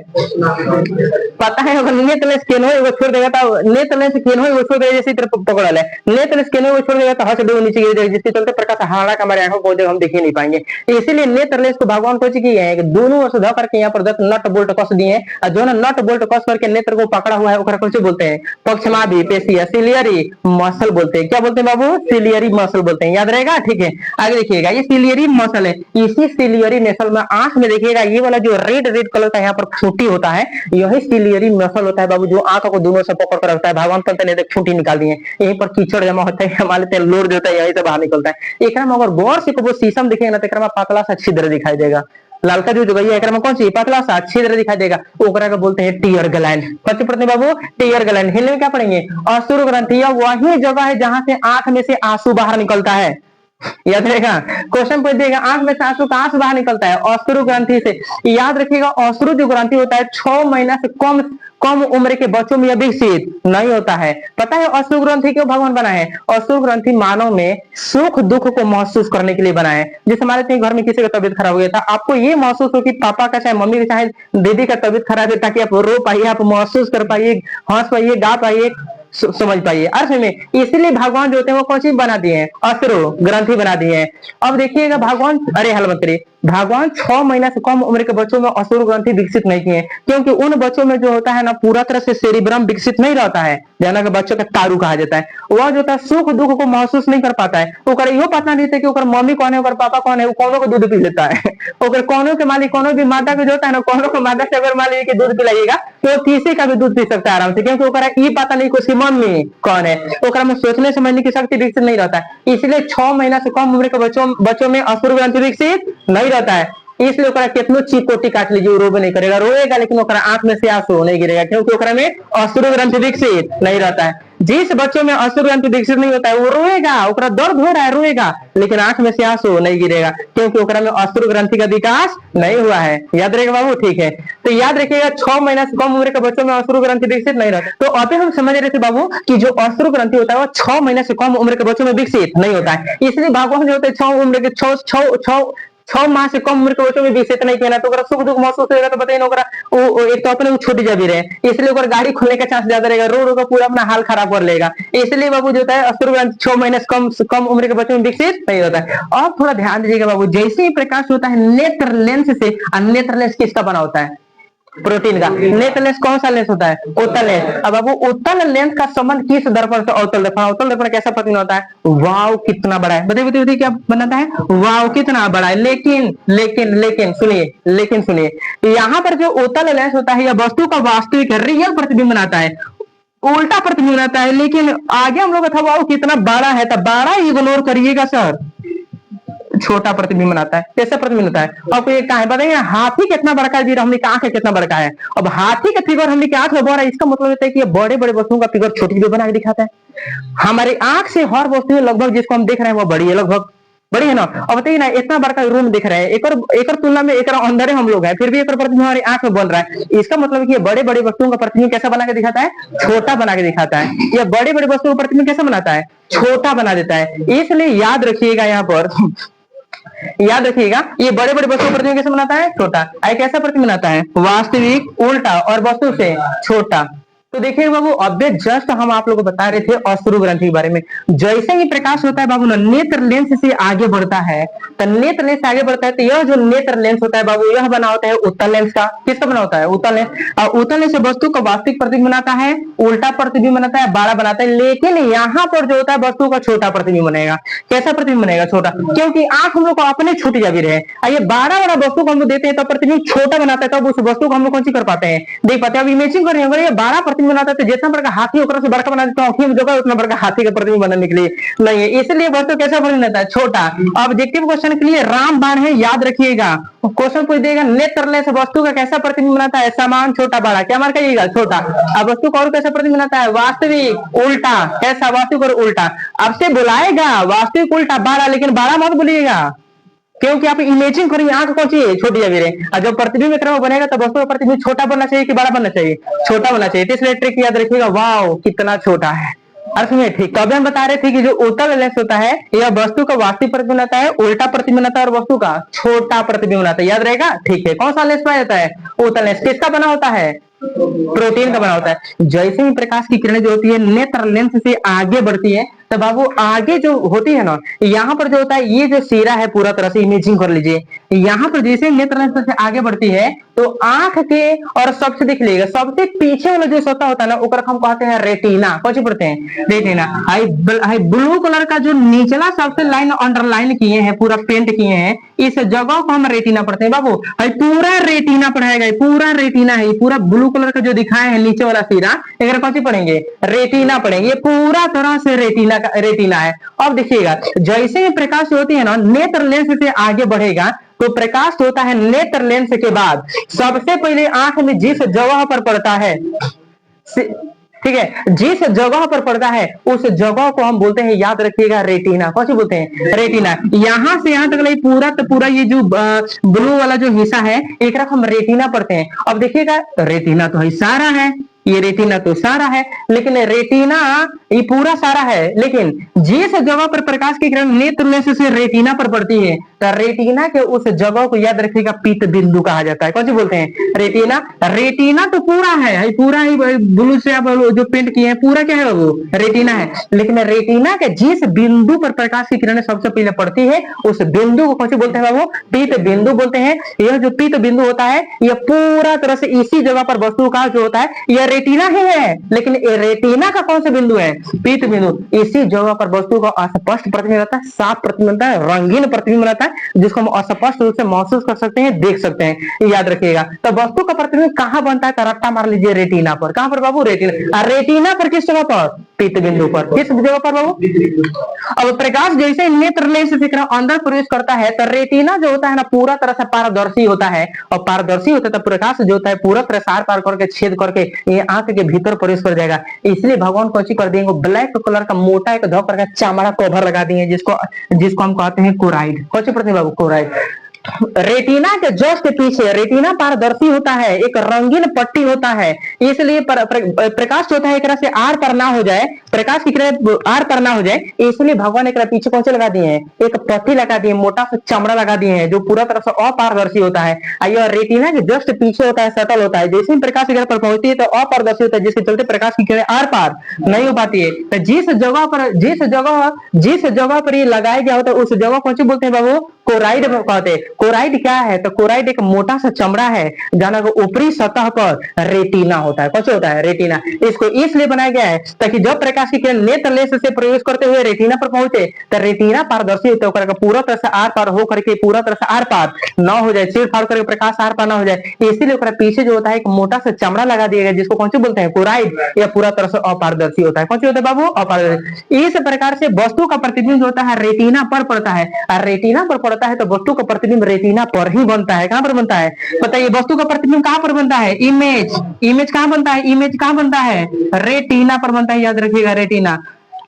पता है अगर नेत्र लेंस केनो छोड़ देगा तो नेत्र लेंस केनो छोड़ देगा, जैसे तरफ पकड़ ले नेत्र लेंस केनो छोड़ देगा तो हंस दो नीचे गिर जाएगा, जिसके चलते प्रकाश हाड़ा का हमारे आंखों को हम देख ही नहीं पाएंगे। इसीलिए नेत्र लेंस को भगवान को किए हैं दोनों ओर से धो करके यहाँ पर 10 नट बोल्ट कस दिए हैं, और जो नट बोल्ट कस करके नेत्र को पकड़ा हुआ है ओकरा कौन से बोलते हैं? पक्षमाधि पेशिया, सिलियरी मसल बोलते हैं। क्या बोलते हैं बाबू? सिलियरी मसल बोलते हैं। याद रहेगा? ठीक है, आगे देखिएगा ये सिलियरी मसल है। इसी सिलियरी मसल में आंख में देखिएगा ये वाला जो रेड रेड कलर का यहाँ पर खूंटी होता है यही सिलियरी मसल होता है बाबू, जो आंख को दोनों से पकड़ कर रखता है। भगवान कहते हैं खूंटी निकाल दिए, यहीं पर कीचड़ जमा होता है, हमारे तेल लोड देता है, यहीं से बाहर निकलता है। एक अगर गौर से वो शीशम दिखेगा ना तो पतला सा छिद्र दिखाई देगा। लालका जो भैया एक कौन सी पतला सा छिद्र दिखाई देगा, ओकरा का बोलते हैं टीयर ग्लैंड। कौन पढ़ते बाबू? Tier gland. हिंदी में क्या पढ़ेंगे? अश्रु ग्रंथि। वही जगह है जहां से आंख में से आंसू बाहर निकलता है। याद रहेगा क्वेश्चन पूछ देगा आंख में से आंसू कहां से बाहर निकलता है? अश्रु ग्रंथि से। याद रखिएगा अश्रु जो ग्रंथि होता है 6 महीना से कम उम्र के बच्चों में विकसित नहीं होता है। पता है अश्रु ग्रंथि क्यों भगवान बना है? अश्रु ग्रंथि मानव में सुख दुख को महसूस करने के लिए बना है। जैसे हमारे घर में किसी का तबियत खराब हो गया था, आपको ये महसूस हो कि पापा का चाहे मम्मी का चाहे दीदी का तबियत खराब है, ताकि आप रो पाइए, आप महसूस कर पाइए, हंस पाइए, गा पाइए, समझ पाइए अर्थ में, इसीलिए भगवान जो होते हैं वो कौन सी बना दिए हैं, अश्रु ग्रंथि बना दिए हैं। अब देखिएगा भगवान, अरे हलमत्री, भगवान 6 महीना से कम उम्र के बच्चों में अश्रु ग्रंथि विकसित नहीं किए, क्योंकि उन बच्चों में जो होता है ना पूरा तरह से सेरिब्रम विकसित नहीं रहता है, जाना कि बच्चों का तारू कहा जाता है। वह जो होता है सुख दुख को महसूस नहीं कर पाता है, ओकर इहो पता नहीं था कि ओकर मम्मी कौन है, ओकर पापा कौन है, वो कौनों को दूध पी लेता है ओकर कौनों के मालिक, कौनों भी माता के जो होता है ना, कौनों को माता से अगर मान लीजिए कि दूध पिलाइएगा तो किसी का भी दूध पी सकता है आराम से, क्योंकि ओकरा ये पता नहीं कि उसकी मम्मी कौन है, ओकरा में सोचने समझने की शक्ति विकसित नहीं रहता है। इसलिए 6 महीना से कम उम्र के बच्चों में अश्रु ग्रंथि विकसित नहीं रहता है, इसलिए ओकरा कितनो चिकोटी काट लीजिए रोबे नहीं करेगा, रोएगा लेकिन ओकरा आंख में से आंसू नहीं गिरेगा, क्योंकि ओकरा में अश्रु ग्रंथि विकसित नहीं रहता है। जिस बच्चों में अश्रु ग्रंथि विकसित नहीं होता है वो रोएगा, ओकरा दर्द हो रहा है रोएगा, लेकिन आंख में से आंसू नहीं गिरेगा, क्योंकि ओकरा में अश्रु ग्रंथि का विकास नहीं हुआ है। याद रखेगा बाबू, ठीक है। तो याद रखिएगा 6 महीना से कम उम्र के बच्चों में अश्रु ग्रंथि विकसित नहीं रहता। तो अभी हम समझ रहे थे बाबू कि जो अश्रु ग्रंथि होता है वो 6 महीने से कम उम्र के बच्चों में विकसित नहीं होता है, इसलिए भगवान जो होते हैं 6 उम्र के 6 माह से कम उम्र के बच्चों में विकसित नहीं किया, तो ओकरा सुख दुख महसूस होगा तो बताइए ओकरा एक तो अपने छोटी जा भी रहे, इसलिए ओकर गाड़ी खोलने का चांस ज्यादा रहेगा, रोड का पूरा अपना हाल खराब कर लेगा। इसलिए बाबू जो होता है अश्रु ग्रंथि 6 महीने से कम उम्र के बच्चों में विकसित नहीं होता है। और थोड़ा ध्यान दीजिएगा बाबू, जैसे ही प्रकाश होता है नेत्र लेंस से, नेत्र लेंस किसका बना होता है, प्रोटीन का। नेत्र लेंस कौन सा लेंस होता है, उत्तल लेंस। अब बाबू उत्तल लेंस का संबंध किस दर्पण से, अवतल दर्पण। अवतल दर्पण कैसा प्रतिबिंब होता है, वाव कितना बड़ा है, बताइए बताइए क्या बनाता है, वाव कितना बड़ा है। लेकिन लेकिन लेकिन सुनिए, लेकिन सुनिए, यहाँ पर जो उत्तल लेंस होता है यह वस्तु का वास्तविक रियल प्रतिबिंब बनाता है, उल्टा प्रतिबिंब बनाता है। लेकिन आगे हम लोग था वाव कितना बड़ा है, तो बड़ा इग्नोर करिएगा सर, छोटा प्रतिबिंब बनाता है। कैसे प्रतिबिंब होता है, अब ये कहा है बताइए, हाथी कितना बड़का है, हमने कहा आंख कितना बड़का है। अब हाथी का फिगर हमने की आंख में बड़ा है, इसका मतलब होता है कि बड़े बड़े वस्तुओं का फिगर छोटी भी बना के दिखाता है। हमारी आंख से हर वस्तु लगभग जिसको हम देख रहे हैं वो बड़ी है, लगभग बड़ी है ना। अब बताइए ना, इतना बड़का रूम दिख रहा है, एक तुलना में एक अंदर हम लोग हैं, फिर भी एक प्रतिबिंब हमारी आंख में बन रहा है। इसका मतलब कि ये बड़े बड़े वस्तुओं का प्रतिबिंब कैसा बना के दिखाता है, छोटा बना के दिखाता है। ये बड़े बड़े वस्तुओं का प्रतिबिंब कैसा बनाता है, छोटा बना देता है। इसलिए याद रखिएगा, यहाँ पर याद रखिएगा, ये बड़े बड़े वस्तु प्रतिबिंब कैसे बनाता है, छोटा। कैसा प्रतिबिंब बनाता है, वास्तविक उल्टा और वस्तु से छोटा। तो देखिए बाबू, अभी जस्ट हम आप लोगों को बता रहे थे अश्रु ग्रंथि के बारे में। जैसे ही प्रकाश होता है बाबू ना नेत्र लेंस से आगे बढ़ता है, तो नेत्र लेंस आगे बढ़ता है, तो यह जो नेत्र लेंस होता है बाबू यह बना होता है उत्तल लेंस का। किसका बना होता है, उत्तल लेंस। और उत्तल लेंस से वस्तु का वास्तविक प्रतिबिंब बनाता है, उल्टा प्रतिबिंब बनाता है, बड़ा बनाता है। लेकिन यहाँ पर जो होता है वस्तु का छोटा प्रतिबिंब बनेगा। कैसा प्रतिबिंब बनेगा, छोटा, क्योंकि आंख हम लोग को अपने छोटी जा भी रहे। ये बड़ा बड़ा वस्तु को हम लोग देते हैं तो प्रतिबिंब छोटा बनाता है, तब उस वस्तु को हम लोग कौन सी कर पाते हैं, देख पाते हैं। अब इमेजिन कर रहे हैं, ये बड़ा प्रतिबिंब बनाता है तो जितना बड़का हाथी ओकरा से बड़का बना देता हूँ, जगह उतना बड़का हाथी का प्रतिबिंब बनाने के लिए नहीं है, इसलिए वस्तु कैसा बन जाता है, छोटा। ऑब्जेक्टिव क्वेश्चन के लिए रामबाण है, याद रखिएगा। क्वेश्चन पूछ देगा नेत्र लेंस वस्तु का कैसा प्रतिबिंब बनाता है, समान छोटा बड़ा, क्या मार्क करिएगा, छोटा। अब वस्तु का और कैसा प्रतिबिंब बनाता है, वास्तविक उल्टा। कैसा, वास्तविक और उल्टा। अब से बुलाएगा वास्तविक उल्टा बड़ा, लेकिन बड़ा मत बोलिएगा, क्योंकि आप इमेजिन करिए आंख कौन सी छोटी है, और जब प्रतिबिंब इतना बनेगा तो वस्तु का प्रतिबिंब छोटा बनना चाहिए कि बड़ा बनना चाहिए, छोटा बनना चाहिए। इसलिए ट्रिक याद रखिएगा, वाव कितना छोटा है। अर्थ में ठीक। तो अभी हम बता रहे थे कि जो उत्तल लेंस होता है यह वस्तु का वास्तविक प्रतिबिंब बनाता है, उल्टा प्रतिबिंब बनाता है और वस्तु का छोटा प्रतिबिंब बनाता है। याद रहेगा, ठीक है। कौन सा लेंस पाया जाता है, उत्तल लेंस। किसका बना होता है, प्रोटीन का बना होता है। जैसे ही प्रकाश की किरणें जो होती है नेत्र लेंस से आगे बढ़ती है, तो बाबू आगे जो होती है ना, यहाँ पर जो होता है ये जो सिरा है पूरा तरह से इमेजिंग कर लीजिए, यहाँ पर जैसे नेत्र लेंस से आगे बढ़ती है तो आंख के और सबसे देख लीजिएगा सबसे पीछे वाला जो सतह होता है ना, ओकर हम कहते हैं रेटिना। कौन सी पढ़ते हैं, रेटिना। हाई ब्लू कलर का जो निचला सबसे लाइन अंडरलाइन किए हैं, पूरा पेंट किए हैं, इस जगह को हम रेटिना पढ़ते हैं बाबू। पूरा रेटिना पढ़ाएगा, पूरा रेटिना है, पूरा ब्लू कलर का जो दिखाए हैं नीचे वाला सिरा, अगर कौन सी पढ़ेंगे, रेटिना पढ़ेंगे। ये पूरा तरह से रेटिना है। अब देखिएगा जैसे ही प्रकाश होती है ना नेत्र लेंस से आगे बढ़ेगा, तो प्रकाश होता है नेत्र लेंस के बाद सबसे पहले आंख में जिस जगह पर पड़ता है, ठीक है, जिस जगह पर पड़ता है उस जगह को हम बोलते हैं, याद रखिएगा, रेटिना। कौन सी बोलते हैं, रेटिना। यहां से यहां तक पूरा तो पूरा ये जो ब्लू वाला जो हिस्सा है एक हम रेटिना पढ़ते हैं। अब देखिएगा रेटिना तो सारा है, ये रेटिना तो सारा है, लेकिन रेटिना ये पूरा सारा है, लेकिन जिस जगह पर प्रकाश की किरण नेत्र लेंस से रेटिना पर पड़ती है, तो रेटिना के उस जगह को याद रखिएगा पीत बिंदु कहा जाता है। कौन सी बोलते हैं? रेटिना। रेटिना तो पूरा है, पूरा ही ब्लू से आप जो पेंट किए हैं पूरा क्या है, वो रेटिना है। लेकिन रेटिना के जिस बिंदु पर प्रकाश की किरण सबसे पहले पड़ती है, उस बिंदु को कौन सी बोलते हैं बाबू? पीत बिंदु बोलते हैं। यह जो पीत बिंदु होता है, यह पूरा तरह से इसी जगह पर वस्तु का जो होता है, यह रेटिना ही है। लेकिन रेटिना का कौन सा बिंदु है? पीत बिंदु। इसी जगह पर वस्तु का अस्पष्ट प्रतिबिंब रहता है, साफ प्रतिबिंब रहता है, रंगीन प्रतिबिंब रहता है, जिसको हम अस्पष्ट रूप से महसूस कर सकते हैं, देख सकते हैं। याद रखिएगा। तो वस्तु का प्रतिबिंब कहां बनता है? तो रट्टा मार लीजिए, रेटिना पर। कहां पर बाबू? रेटिना। रेटिना पर किस जगह पर? पीत बिंदु पर। किस जगह पर बाबू? अब प्रकाश जैसे नेत्र लेंस से अंदर प्रवेश करता है, तो रेटिना जो होता है ना, पूरा तरह से पारदर्शी होता है। और पारदर्शी होता है तो प्रकाश जो होता है पूरा प्रसार पार करके, छेद करके ये आंख के भीतर प्रवेश कर जाएगा। इसलिए भगवान कौन सी कर देंगे? ब्लैक कलर का मोटा एक धोकर का चमड़ा कवर लगा दिए, जिसको हम कहते हैं कोराइड। कौन सी पढ़ते बाबू? कोराइड। रेटिना के जस्ट पीछे रेटिना पारदर्शी होता है, एक रंगीन पट्टी होता है। इसलिए प्रकाश होता है एक से आर पर ना हो जाए, प्रकाश की किरण आर पर ना हो जाए, इसलिए भगवान एक पीछे कौन से लगा दिए हैं? एक पट्टी लगा दिए, मोटा सा चमड़ा लगा दिए हैं, जो पूरा तरह से अपारदर्शी होता है। यह रेटिना के जस्ट पीछे होता है, सटल होता है। जैसे ही प्रकाश की किरण पर पहुंचती है तो अपारदर्शी होता है, जिसके चलते प्रकाश की किरण आर पार नहीं हो पाती है। तो जिस जगह पर ये लगाया गया होता है, उस जगह कौन सी बोलते हैं बाबू? कोराइड कहते हैं। कोराइड क्या है? तो कोराइड एक मोटा सा चमड़ा है, जहां ऊपरी सतह पर रेटिना होता है। कौन सा होता है? रेटिना। इसको इसलिए बनाया गया है ताकि जब प्रकाश की किरण नेत्र लेंस से प्रवेश करते हुए रेटिना पर पहुंचे, तो रेटिना पारदर्शी होकर के पूरा तरह से आर पार होकर के पूरा तरह से आर पार न हो जाए, चीर फाड़ करके प्रकाश आर पार न हो जाए। इसीलिए पीछे जो होता है एक मोटा सा चमड़ा लगा दिया गया, जिसको कौन सी बोलते हैं? कोराइड। यह पूरा तरह से अपारदर्शी होता है। कौन सी होता है बाबू? अपारदर्शी। इस प्रकार से वस्तु का प्रतिबिंब जो होता है रेटिना पर पड़ता है, और रेटिना पर पड़ता है तो वस्तु का प्रतिबिंब रेटिना पर ही बनता है। कहां पर बनता है? बताइए, वस्तु का प्रतिबिंब कहां पर बनता है? इमेज कहां बनता है? इमेज कहां बनता है? रेटिना पर बनता है। याद रखिएगा, रेटिना।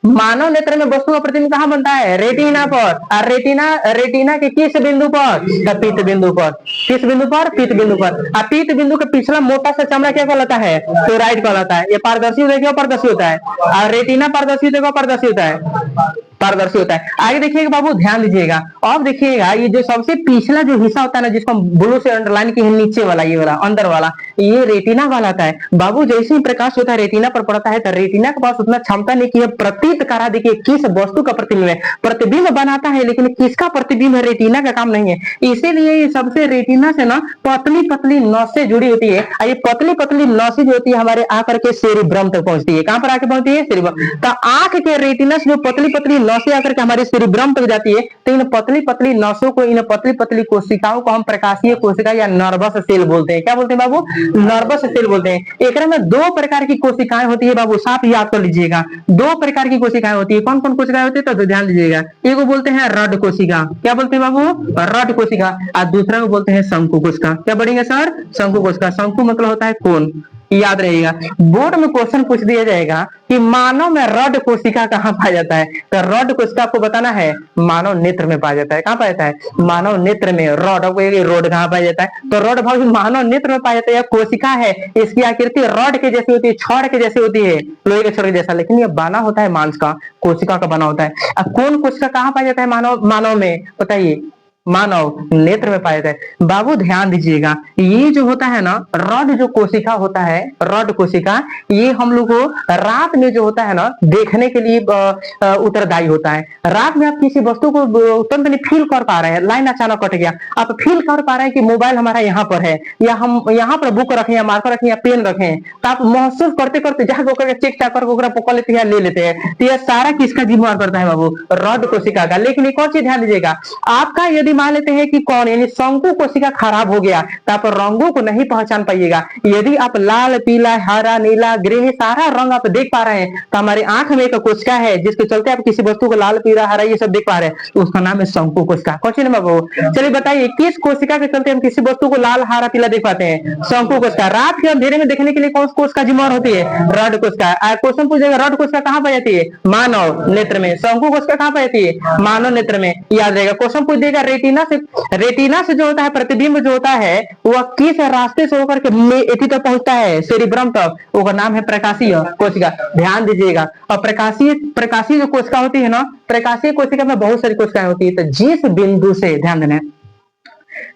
मानव नेत्र में वस्तु का प्रतिबिंब कहां बनता है? रेटिना पर। और रेटिना के किस बिंदु पर? पीत बिंदु पर। किस बिंदु पर? पीत बिंदु पर। और पीत बिंदु के पिछला मोटा सा चमड़ा क्या कहलाता है? कोराइड कहलाता है। ये पारदर्शी होता है, पारदर्शी होता है। और रेटिना पारदर्शी होता है, पारदर्शी होता है, पारदर्शी होता है। आगे देखिएगा बाबू, ध्यान दीजिएगा। अब देखिएगा, ये जो सबसे पिछला जो हिस्सा होता है ना, जिसको हम ब्लू से अंडरलाइन किए, नीचे वाला, ये वाला अंदर वाला, ये रेटिना वाला होता है। बाबू जैसे ही प्रकाश होता है रेटिना पर पड़ता है, तो रेटिना के पास उतना क्षमता नहीं कि प्रतीत करा दे कि किस वस्तु का प्रतिबिंब है। प्रतिबिंब बनाता है, लेकिन किसका प्रतिबिंब है, रेटिना का काम नहीं है। इसीलिए ये सबसे रेटिना से ना पतली पतली नसें जुड़ी होती है। ये पतली पतली नसें जो होती है हमारे आकर के सेरिब्रम तक पहुंचती है। कहां पर आके पहुंचती है? सेरिब्रम। तो आंख के रेटिना से जो पतली पतली नसें आकर के हमारे सेरिब्रम तक जाती है, तो इन पतली पतली नसों को, इन पतली पतली कोशिकाओं को हम प्रकाशीय कोशिका या नर्वस सेल बोलते हैं। क्या बोलते हैं बाबू? नर्वस सेल बोलते हैं। एक में दो प्रकार की कोशिकाएं होती है बाबू, साफ याद कर लीजिएगा। दो प्रकार की कोशिकाएं होती है। कौन कौन कोशिकाएं होती है? तो ध्यान दीजिएगा। एक को बोलते हैं रड कोशिका। क्या बोलते हैं बाबू? रड कोशिका। और दूसरा को बोलते हैं शंकु कोशिका। क्या बढ़ेंगे सर? शंकु कोशिका। शंकु मतलब होता है कोन। याद रहेगा, बोर्ड में क्वेश्चन पूछ दिया जाएगा कि मानव में रड कोशिका कहां पाया जाता है, तो रड कोशिका आपको बताना है मानव नेत्र में पाया जाता है। कहां पाया जाता है? मानव नेत्र में। रड रोड कहां पाया जाता है? तो रड भाव मानव नेत्र में पाया जाता है। यह कोशिका है, इसकी आकृति रड के जैसी होती है, छड़ के जैसी होती है, लोहे के छड़ के जैसा, लेकिन यह बना होता है मांस का, कोशिका का बना होता है। अब कौन कोशिका कहां पाया जाता है मानव में? बताइए। मानव नेत्र में पाया जाता है। बाबू ध्यान दीजिएगा, ये जो होता है ना रड जो कोशिका होता है, रड कोशिका, ये हम लोग को रात में जो होता है ना देखने के लिए उत्तरदायी होता है। रात में आप किसी वस्तु को तुरंत नहीं फील कर पा रहे हैं, लाइन अचानक कट गया, आप फील कर पा रहे हैं कि मोबाइल हमारा यहाँ पर है, या हम यहाँ पर बुक रखें या मार्कर रखें या पेन रखें, तो आप महसूस करते करते जहां होकर चेक चाक करके पकड़ लेते हैं, ले लेते हैं। तो यह सारा किसका जिम्मेवार करता है बाबू? रड कोशिका का। लेकिन एक और चीज ध्यान दीजिएगा, आपका यदि मान लेते हैं कि कौन यानी शंकु कोशिका खराब हो गया, तो आप रंगों को नहीं पहचान पाइएगा। यदि आप लाल, पीला, हरा, नीला, ग्रीन सारा रंग आप देख पा रहे हैं, तो हमारी आंख में एक कोशिका है जिसके चलते आप किसी वस्तु को लाल, पीला, हरा ये सब देख पा रहे हैं, तो उसका नाम है शंकु कोशिका। क्वेश्चन बाबू, चलिए बताइए किस कोशिका के चलते हम किसी वस्तु को लाल, हरा, पीला देख पाते हैं? शंकु कोशिका। रात के अंधेरे में देखने के लिए कौन कोशिका जिम्मेवार होती है? रड कोशिका। क्वेश्चन पूछेगा रड कोशिका कहां पाई जाती है? मानव नेत्र में। शंकु कोशिका कहां पाई जाती है? मानव नेत्र में। याद रहेगा। क्वेश्चन पूछ देगा रेटिना से जो होता है प्रतिबिंब जो होता है वह किस रास्ते से होकर के एथी तक पहुंचता है, सेरिब्रम तक, उसका नाम है प्रकाशीय कोशिका। ध्यान दीजिएगा। और प्रकाशीय जो कोशिका होती है ना, प्रकाशीय कोशिका में बहुत सारी कोशिकाएं होती है। तो जिस बिंदु से, ध्यान देना,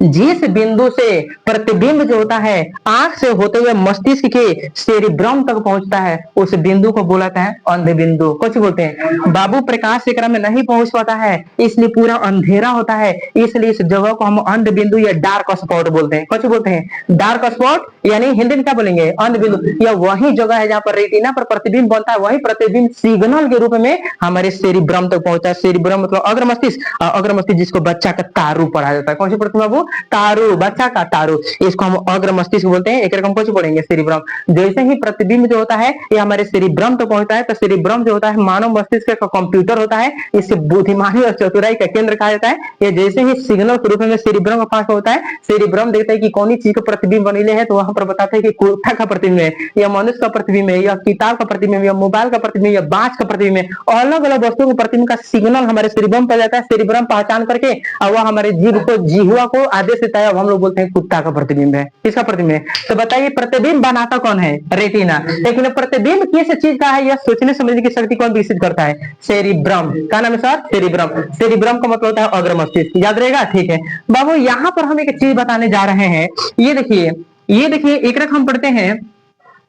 जिस बिंदु से प्रतिबिंब जो होता है आंख से होते हुए मस्तिष्क के सेरिब्रम तक पहुंचता है, उस बिंदु को बोलता है अंध बिंदु। कुछ बोलते हैं बाबू प्रकाश से में नहीं पहुंच पाता है, इसलिए पूरा अंधेरा होता है, इसलिए इस जगह को हम अंध बिंदु या डार्क स्पॉट बोलते हैं। कुछ बोलते हैं डार्क स्पॉट, यानी हिंदी में क्या बोलेंगे, अंध बिंदु। यह वही जगह है जहां पर रेटिना पर प्रतिबिंब बनता है, वही प्रतिबिंब सिग्नल के रूप में हमारे सेरिब्रम तक पहुंचता है। सेरिब्रम मतलब अग्र मस्तिष्क, अग्र मस्तिष्क जिसको बच्चा का तारू पढ़ा जाता है। कौन सी पढ़ते हैं बाबू, तारू, बच्चा का तारू, इसको हम अग्र मस्तिष्क बोलते हैं। एक रकम कुछ पढ़ेंगे सेरिब्रम। जैसे ही प्रतिबिंब जो होता है ये हमारे सेरिब्रम तक पहुंचता है, तो सेरिब्रम जो होता है मानव मस्तिष्क का कंप्यूटर होता है, इसे बुद्धिमानी और चतुराई का केंद्र कहा जाता है। ये जैसे ही सिग्नल के रूप में सेरिब्रम का पास होता है, सेरिब्रम देखता है कि कौन सी चीज का प्रतिबिंब बनीले है, तो वहां पर बताते हैं कि कुत्ता का प्रतिबिंब है, या मनुष्य का प्रतिबिंब है, या किताब का प्रतिबिंब, या मोबाइल का प्रतिबिंब, या बांस का प्रतिबिंब है। अलग अलग वस्तुओं के प्रतिबिंब का सिग्नल हमारे सेरिब्रम पर जाता है। सेरिब्रम पहचान करके और वह हमारे जीव को, जिह्वा को आदेश देता है। अब हम लोग बोलते हैं कुत्ता का प्रतिबिंब है, किसका प्रतिबिंब है। तो बताइए प्रतिबिंब बनाता कौन है, रेटिना। लेकिन प्रतिबिंब किस चीज का है, यह सोचने समझने की शक्ति कौन विकसित करता है, सेरिब्रम। क्या नाम है सर, सेरिब्रम। सेरिब्रम का मतलब होता है अग्र मस्तिष्क, याद रहेगा। ठीक है बाबू, यहाँ पर हम एक चीज बताने जा रहे हैं। ये देखिए एक रकम हम पढ़ते हैं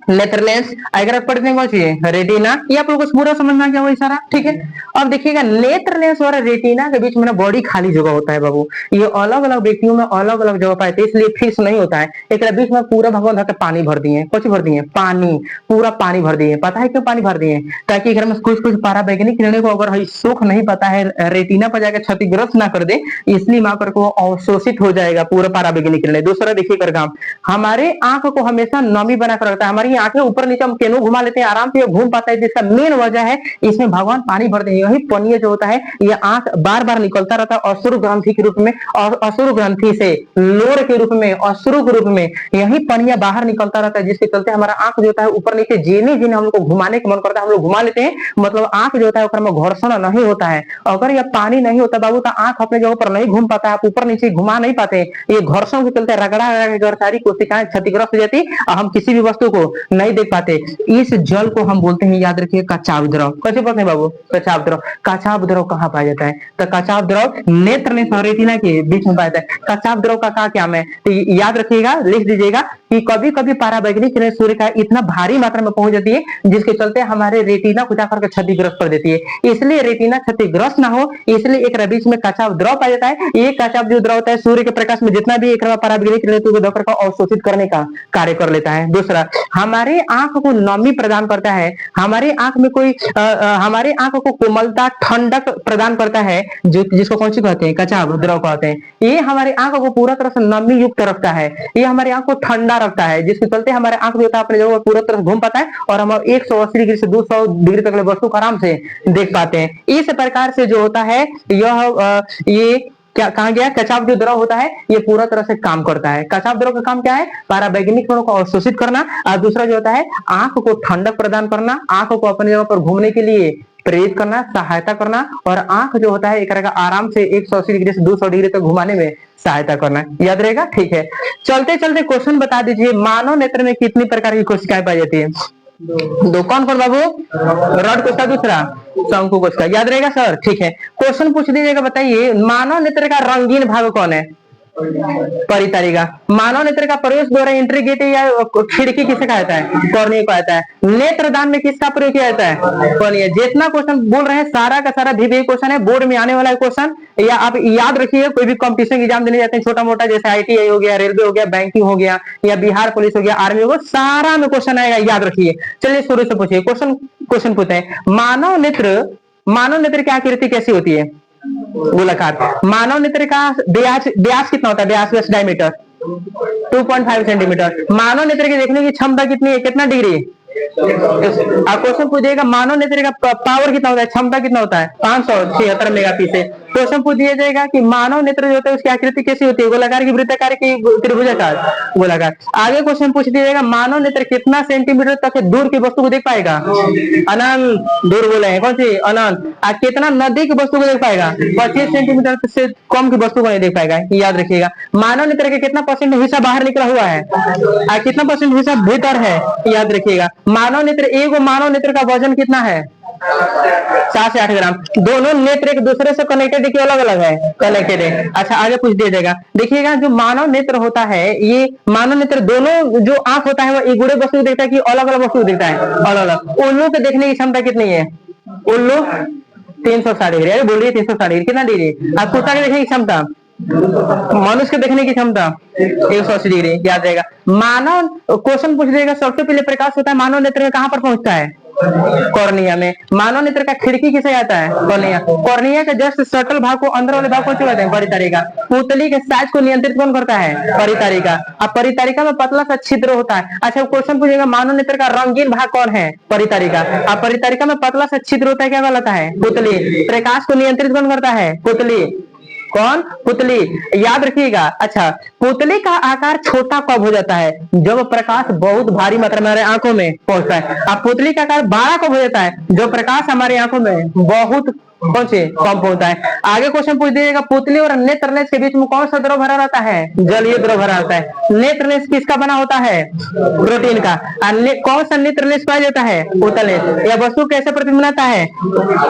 नेत्र लेंस, अगर पढ़ने को चाहिए रेटिना, ये आप लोगों को पूरा समझना क्या वही सारा, ठीक है। अब देखिएगा नेत्र लेंस और रेटिना के बीच में ना बड़ी खाली जगह होता है बाबू। ये अलग अलग व्यक्तियों में अलग अलग जगह पाए, इसलिए फिक्स नहीं होता है। एक बीच में पूरा भगवान धरते पानी भर दिए, कुछ भर दिए, पानी, पूरा पानी भर दिए। पता है क्यों पानी भर दिए, ताकि घर में कुछ पारा वैज्ञानिक किरणों को अगर सुख नहीं पता है, रेटिना पर जाकर क्षतिग्रस्त ना कर दे, इसलिए वहां पर को अवशोषित हो जाएगा पूरा पारा वैज्ञानिक किरणें। दूसरा देखिए कर काम, हमारे आंख को हमेशा नमी बनाकर रखता है। हमारी आंखें ऊपर नीचे हम केनू घुमा लेते हैं, आराम से घूम पाता है, जिसका मेन वजह है इसमें भगवान पानी भर देंगे। यही पनीय जो होता है, ये आंख बार बार निकलता रहता है अश्रु ग्रंथि के रूप में, और अश्रु ग्रंथि से लोर के रूप में, अश्रु के रूप में यही पनिया बाहर निकलता रहता है, जिसके चलते हमारा आंख जो होता है ऊपर नीचे जीने जीने हम लोग को घुमाने का मन करता है, हम लोग घुमा लेते हैं। मतलब आंख जो होता है उसमें घर्षण नहीं होता है। अगर यह पानी नहीं होता बाबू तो आंख अपने जगह पर नहीं घूम पाता, आप ऊपर नीचे घुमा नहीं पाते। ये घर्षण के चलते रगड़ा रगड़ सारी कोशिकाएं क्षतिग्रस्त हो जाती और हम किसी भी वस्तु को नहीं देख पाते। इस जल को हम बोलते हैं, याद रखिए, कचाव द्रव। कैसे बोलते हैं बाबू, कचाव द्रव। कचाव द्रव कहाँ पाया जाता है, तो कचाव द्रव नेत्र लेंस और रेटिना के बीच में पाया जाता है। कचाव द्रव का क्या है, तो याद रखिएगा, लिख दीजिएगा कि कभी कभी पराबैंगनी किरण सूर्य का इतना भारी मात्रा में पहुंच जाती है जिसके चलते हमारे रेटिना को जाकर के क्षतिग्रस्त कर देती है। इसलिए रेटिना क्षतिग्रस्त ना हो, इसलिए एक बीच में कचाव द्रव पाया जाता है। ये कचाव जो द्रव होता है सूर्य के प्रकाश में जितना भी एक पराबैंगनी किरण को अवशोषित करने का कार्य कर लेता है। दूसरा, हमारे आंख को नमी प्रदान करता है, हमारे आंख में कोई हमारे आंख को कोमलता, ठंडक प्रदान करता है, जो जिसको कौन सी कहते हैं, कचाव द्रव कहते हैं। ये हमारे आंख को पूरा तरह से नमी युक्त रखता है, ये हमारे आंख को ठंडा रखता है, जिसके चलते हमारे आंख जो होता है अपने जगह पूरा तरह से घूम पाता है और हम 180 डिग्री से 200 डिग्री तक वस्तु को आराम से देख पाते हैं। इस प्रकार से जो होता है ये क्या कहा गया, कचाव जो द्रव होता है ये पूरा तरह से काम करता है। कचाव द्रव का काम क्या है, पराबैंगनी किरणों को अवशोषित करना, और दूसरा जो होता है आंख को ठंडक प्रदान करना, आंख को अपनी जगह पर घूमने के लिए प्रेरित करना, सहायता करना, और आंख जो होता है एक तरह का आराम से 180 डिग्री से 200 डिग्री तक घुमाने में सहायता करना। याद रहेगा, ठीक है। चलते चलते क्वेश्चन बता दीजिए, मानव नेत्र में कितनी प्रकार की कोशिकाएं पाई जाती है, दो। कौन कौन बाबू, रॉड कोशिका, दूसरा शंकु कोशिका। याद रहेगा सर, ठीक है। क्वेश्चन पूछ दीजिएगा, बताइए मानव नेत्र का रंगीन भाग कौन है, परितारिका। मानव नेत्र का प्रवेश द्वार एंट्री गेट या खिड़की किसे कहा जाता है, कॉर्निया को आता है। नेत्रदान में किसका प्रयोग किया जाता है, कॉर्निया। जितना क्वेश्चन बोल रहे हैं सारा का सारा भी क्वेश्चन है, बोर्ड में आने वाला क्वेश्चन, या आप याद रखिए कोई भी कॉम्पिटिशन एग्जाम देने जाते हैं छोटा मोटा, जैसे ITI हो गया, रेलवे हो गया, बैंकिंग हो गया, या बिहार पुलिस हो गया, आर्मी हो गया, सारा में क्वेश्चन आएगा, याद रखिए। चलिए शुरू से पूछिए, क्वेश्चन पूछते हैं, मानव नेत्र की आकृति कैसी होती है, गोलाकार। मानव नेत्र का व्यास कितना होता है, व्यास डायमीटर 2.5 सेंटीमीटर। मानव नेत्र की देखने की क्षमता कितनी है, कितना डिग्री। क्वेश्चन पूछेगा मानव नेत्र का पावर कितना होता है, क्षमता कितना होता है, 576 मेगापिक्सल। क्वेश्चन पूछ दिया जाएगा कि मानव नेत्र जो होता है उसकी आकृति कैसी होती है, गोलाकार की, वृत्ताकार की, त्रिभुजाकार, गोलाकार। आगे क्वेश्चन पूछ दिया जाएगा मानव नेत्र कितना सेंटीमीटर तक दूर की वस्तु को देख पाएगा, अनंत दूर बोले हैं, कौन सी अनंत। कितना नजदीक वस्तु को देख पाएगा, 25 सेंटीमीटर से कम की वस्तु को नहीं देख पाएगा, याद रखिएगा। मानव नेत्र का कितना परसेंट हिस्सा बाहर निकला हुआ है, कितना परसेंट हिस्सा भीतर है, याद रखिएगा। मानव नेत्र, एक मानव नेत्र का वजन कितना है, 7 से 8 ग्राम। दोनों नेत्र एक दूसरे से कनेक्टेड है कि अलग अलग है, कनेक्टेड है। अच्छा आगे पूछ दिया जाएगा, देखिएगा जो मानव नेत्र होता है, ये मानव नेत्र दोनों जो आंख होता है वो एक गुड़े वस्तु को देखता है कि अलग अलग वस्तु को देखता है, अलग अलग। उल्लू के देखने की क्षमता कितनी है, उल्लू 360 डिग्री, अरे बोल रही है 360 डिग्री, कितना डिग्री। अब कुत्ता के देखने की क्षमता, मनुष्य के देखने की क्षमता 180 डिग्री, याद रहेगा। मानव, क्वेश्चन पूछ देगा सबसे पहले प्रकाश होता है मानव नेत्र में कहां पर पहुंचता है, कॉर्निया में। मानव नेत्र का खिड़की किसे आता है, कॉर्निया। कॉर्निया के जस्ट सटल भाग को, अंदर वाले भाग को कहते हैं, परितारिका। पुतली के साइज को नियंत्रित कौन करता है, परितारिका। अब परितारिका में पतला सा छिद्र होता है। अच्छा क्वेश्चन पूछेगा मानव नेत्र का रंगीन भाग कौन है, परितारिका। अब परितारिका में पतला सा छिद्र होता है, क्या कहलाता है, पुतली। प्रकाश को नियंत्रित कौन करता है, पुतली। कौन, पुतली, याद रखिएगा। अच्छा पुतली का आकार छोटा कब हो जाता है, जब प्रकाश बहुत भारी मात्रा में हमारे आंखों में पहुंचता है। अब पुतली का आकार बड़ा कब हो जाता है, जो प्रकाश हमारी आंखों में बहुत कौन से कम पहुंचता है। आगे क्वेश्चन पूछ दीजिएगा पुतली और नेत्रलेंस के बीच में कौन सा द्रव भरा रहता है, जलीय द्रव भरा रहता है। नेत्रलेंस किसका बना होता है, प्रोटीन का। कौन सा नेत्रलेंस पाया जाता है, उत्तल लेंस। यह वस्तु कैसे प्रतिबिंबित है,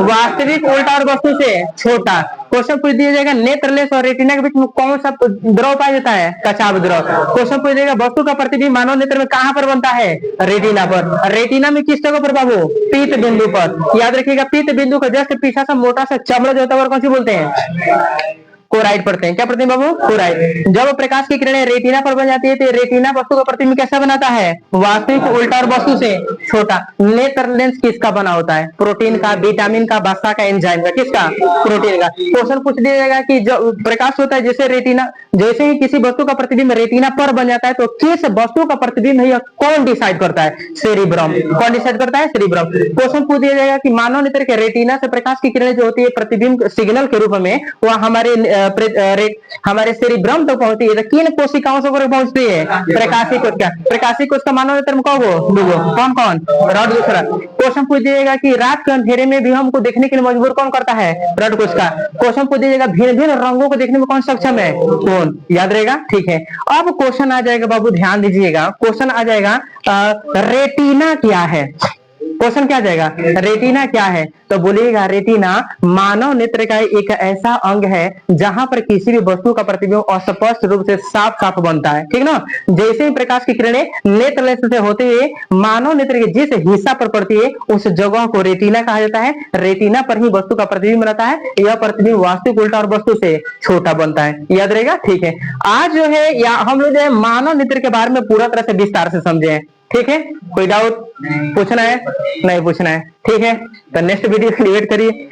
वास्तविक उल्टा और वस्तु से छोटा। क्वेश्चन पूछ दिया जाएगा नेत्रलेंस और रेटिना के बीच में कौन सा द्रव पाया जाता है, कचाव द्रव। क्वेश्चन पूछ दिएगा वस्तु का प्रतिबिंब मानव नेत्र में कहां पर बनता है, रेटिना पर। रेटिना में किस जगह पर बाबू, पीत बिंदु पर, याद रखिएगा। पीत बिंदु का जस्ट पीछा सा मोटा सा चमड़ा जो होता है कौन सी बोलते हैं, कोराइड पढ़ते हैं। क्या पढ़ते हैं बाबू, कोराइड। जब प्रकाश की किरणें रेटिना पर बन जाती है तो रेटिना वस्तु का प्रतिबिंब कैसा बनाता है, वास्तविक उल्टा और वस्तु से छोटा। नेत्र लेंस किसका बना होता है, प्रोटीन का, विटामिन का, वसा का, एंजाइम का, किसका, प्रोटीन का। क्वेश्चन पूछ दिया जाएगा कि जो प्रकाश होता है जैसे रेटिना, जैसे ही किसी वस्तु का प्रतिबिंब रेटिना पर बन जाता है तो किस वस्तु का प्रतिबिंब है कौन डिसाइड करता है, सेरिब्रम। कौन डिसाइड करता है, सेरिब्रम। क्वेश्चन पूछ दिया जाएगा कि मानव नेत्र के रेटिना से प्रकाश की किरणें जो होती है प्रतिबिंब सिग्नल के रूप में वह हमारे सेरिब्रम तक पहुंचती है तो किन कोशिकाओं से पहुंचती है, प्रकाशिक कोशिका। प्रकाशिक कोशिका मानव नेत्र में कौन कौन कौन, रड दूसरा। क्वेश्चन पूछ दिएगा कि रात के अंधेरे में भी हमको देखने के लिए मजबूर कौन करता है, रड कोशिका। क्वेश्चन पूछ दिएगा भिन्न भिन्न रंगों को देखने में कौन सक्षम है, कौन, याद रहेगा, ठीक है। अब क्वेश्चन आ जाएगा बाबू, ध्यान दीजिएगा, क्वेश्चन आ जाएगा रेटिना क्या है। क्वेश्चन क्या जाएगा, रेटिना क्या है। तो बोलिएगा रेटिना मानव नेत्र का एक ऐसा अंग है जहां पर किसी भी वस्तु का प्रतिबिंब अस्पष्ट रूप से साफ साफ बनता है, ठीक ना। जैसे ही प्रकाश की किरणें नेत्र लेंस से होते हुए मानव नेत्र के जिस हिस्सा पर पड़ती है उस जगह को रेटिना कहा जाता है। रेटिना पर ही वस्तु का प्रतिबिंब रहता है। यह प्रतिबिंब वास्तविक उल्टा और वस्तु से छोटा बनता है, याद रहेगा, ठीक है। आज जो है या हम लोग जो है मानव नेत्र के बारे में पूरा तरह से विस्तार से समझे हैं, ठीक है। कोई डाउट पूछना है, नहीं पूछना है, ठीक है। तो नेक्स्ट वीडियो के लिए वेट करिए।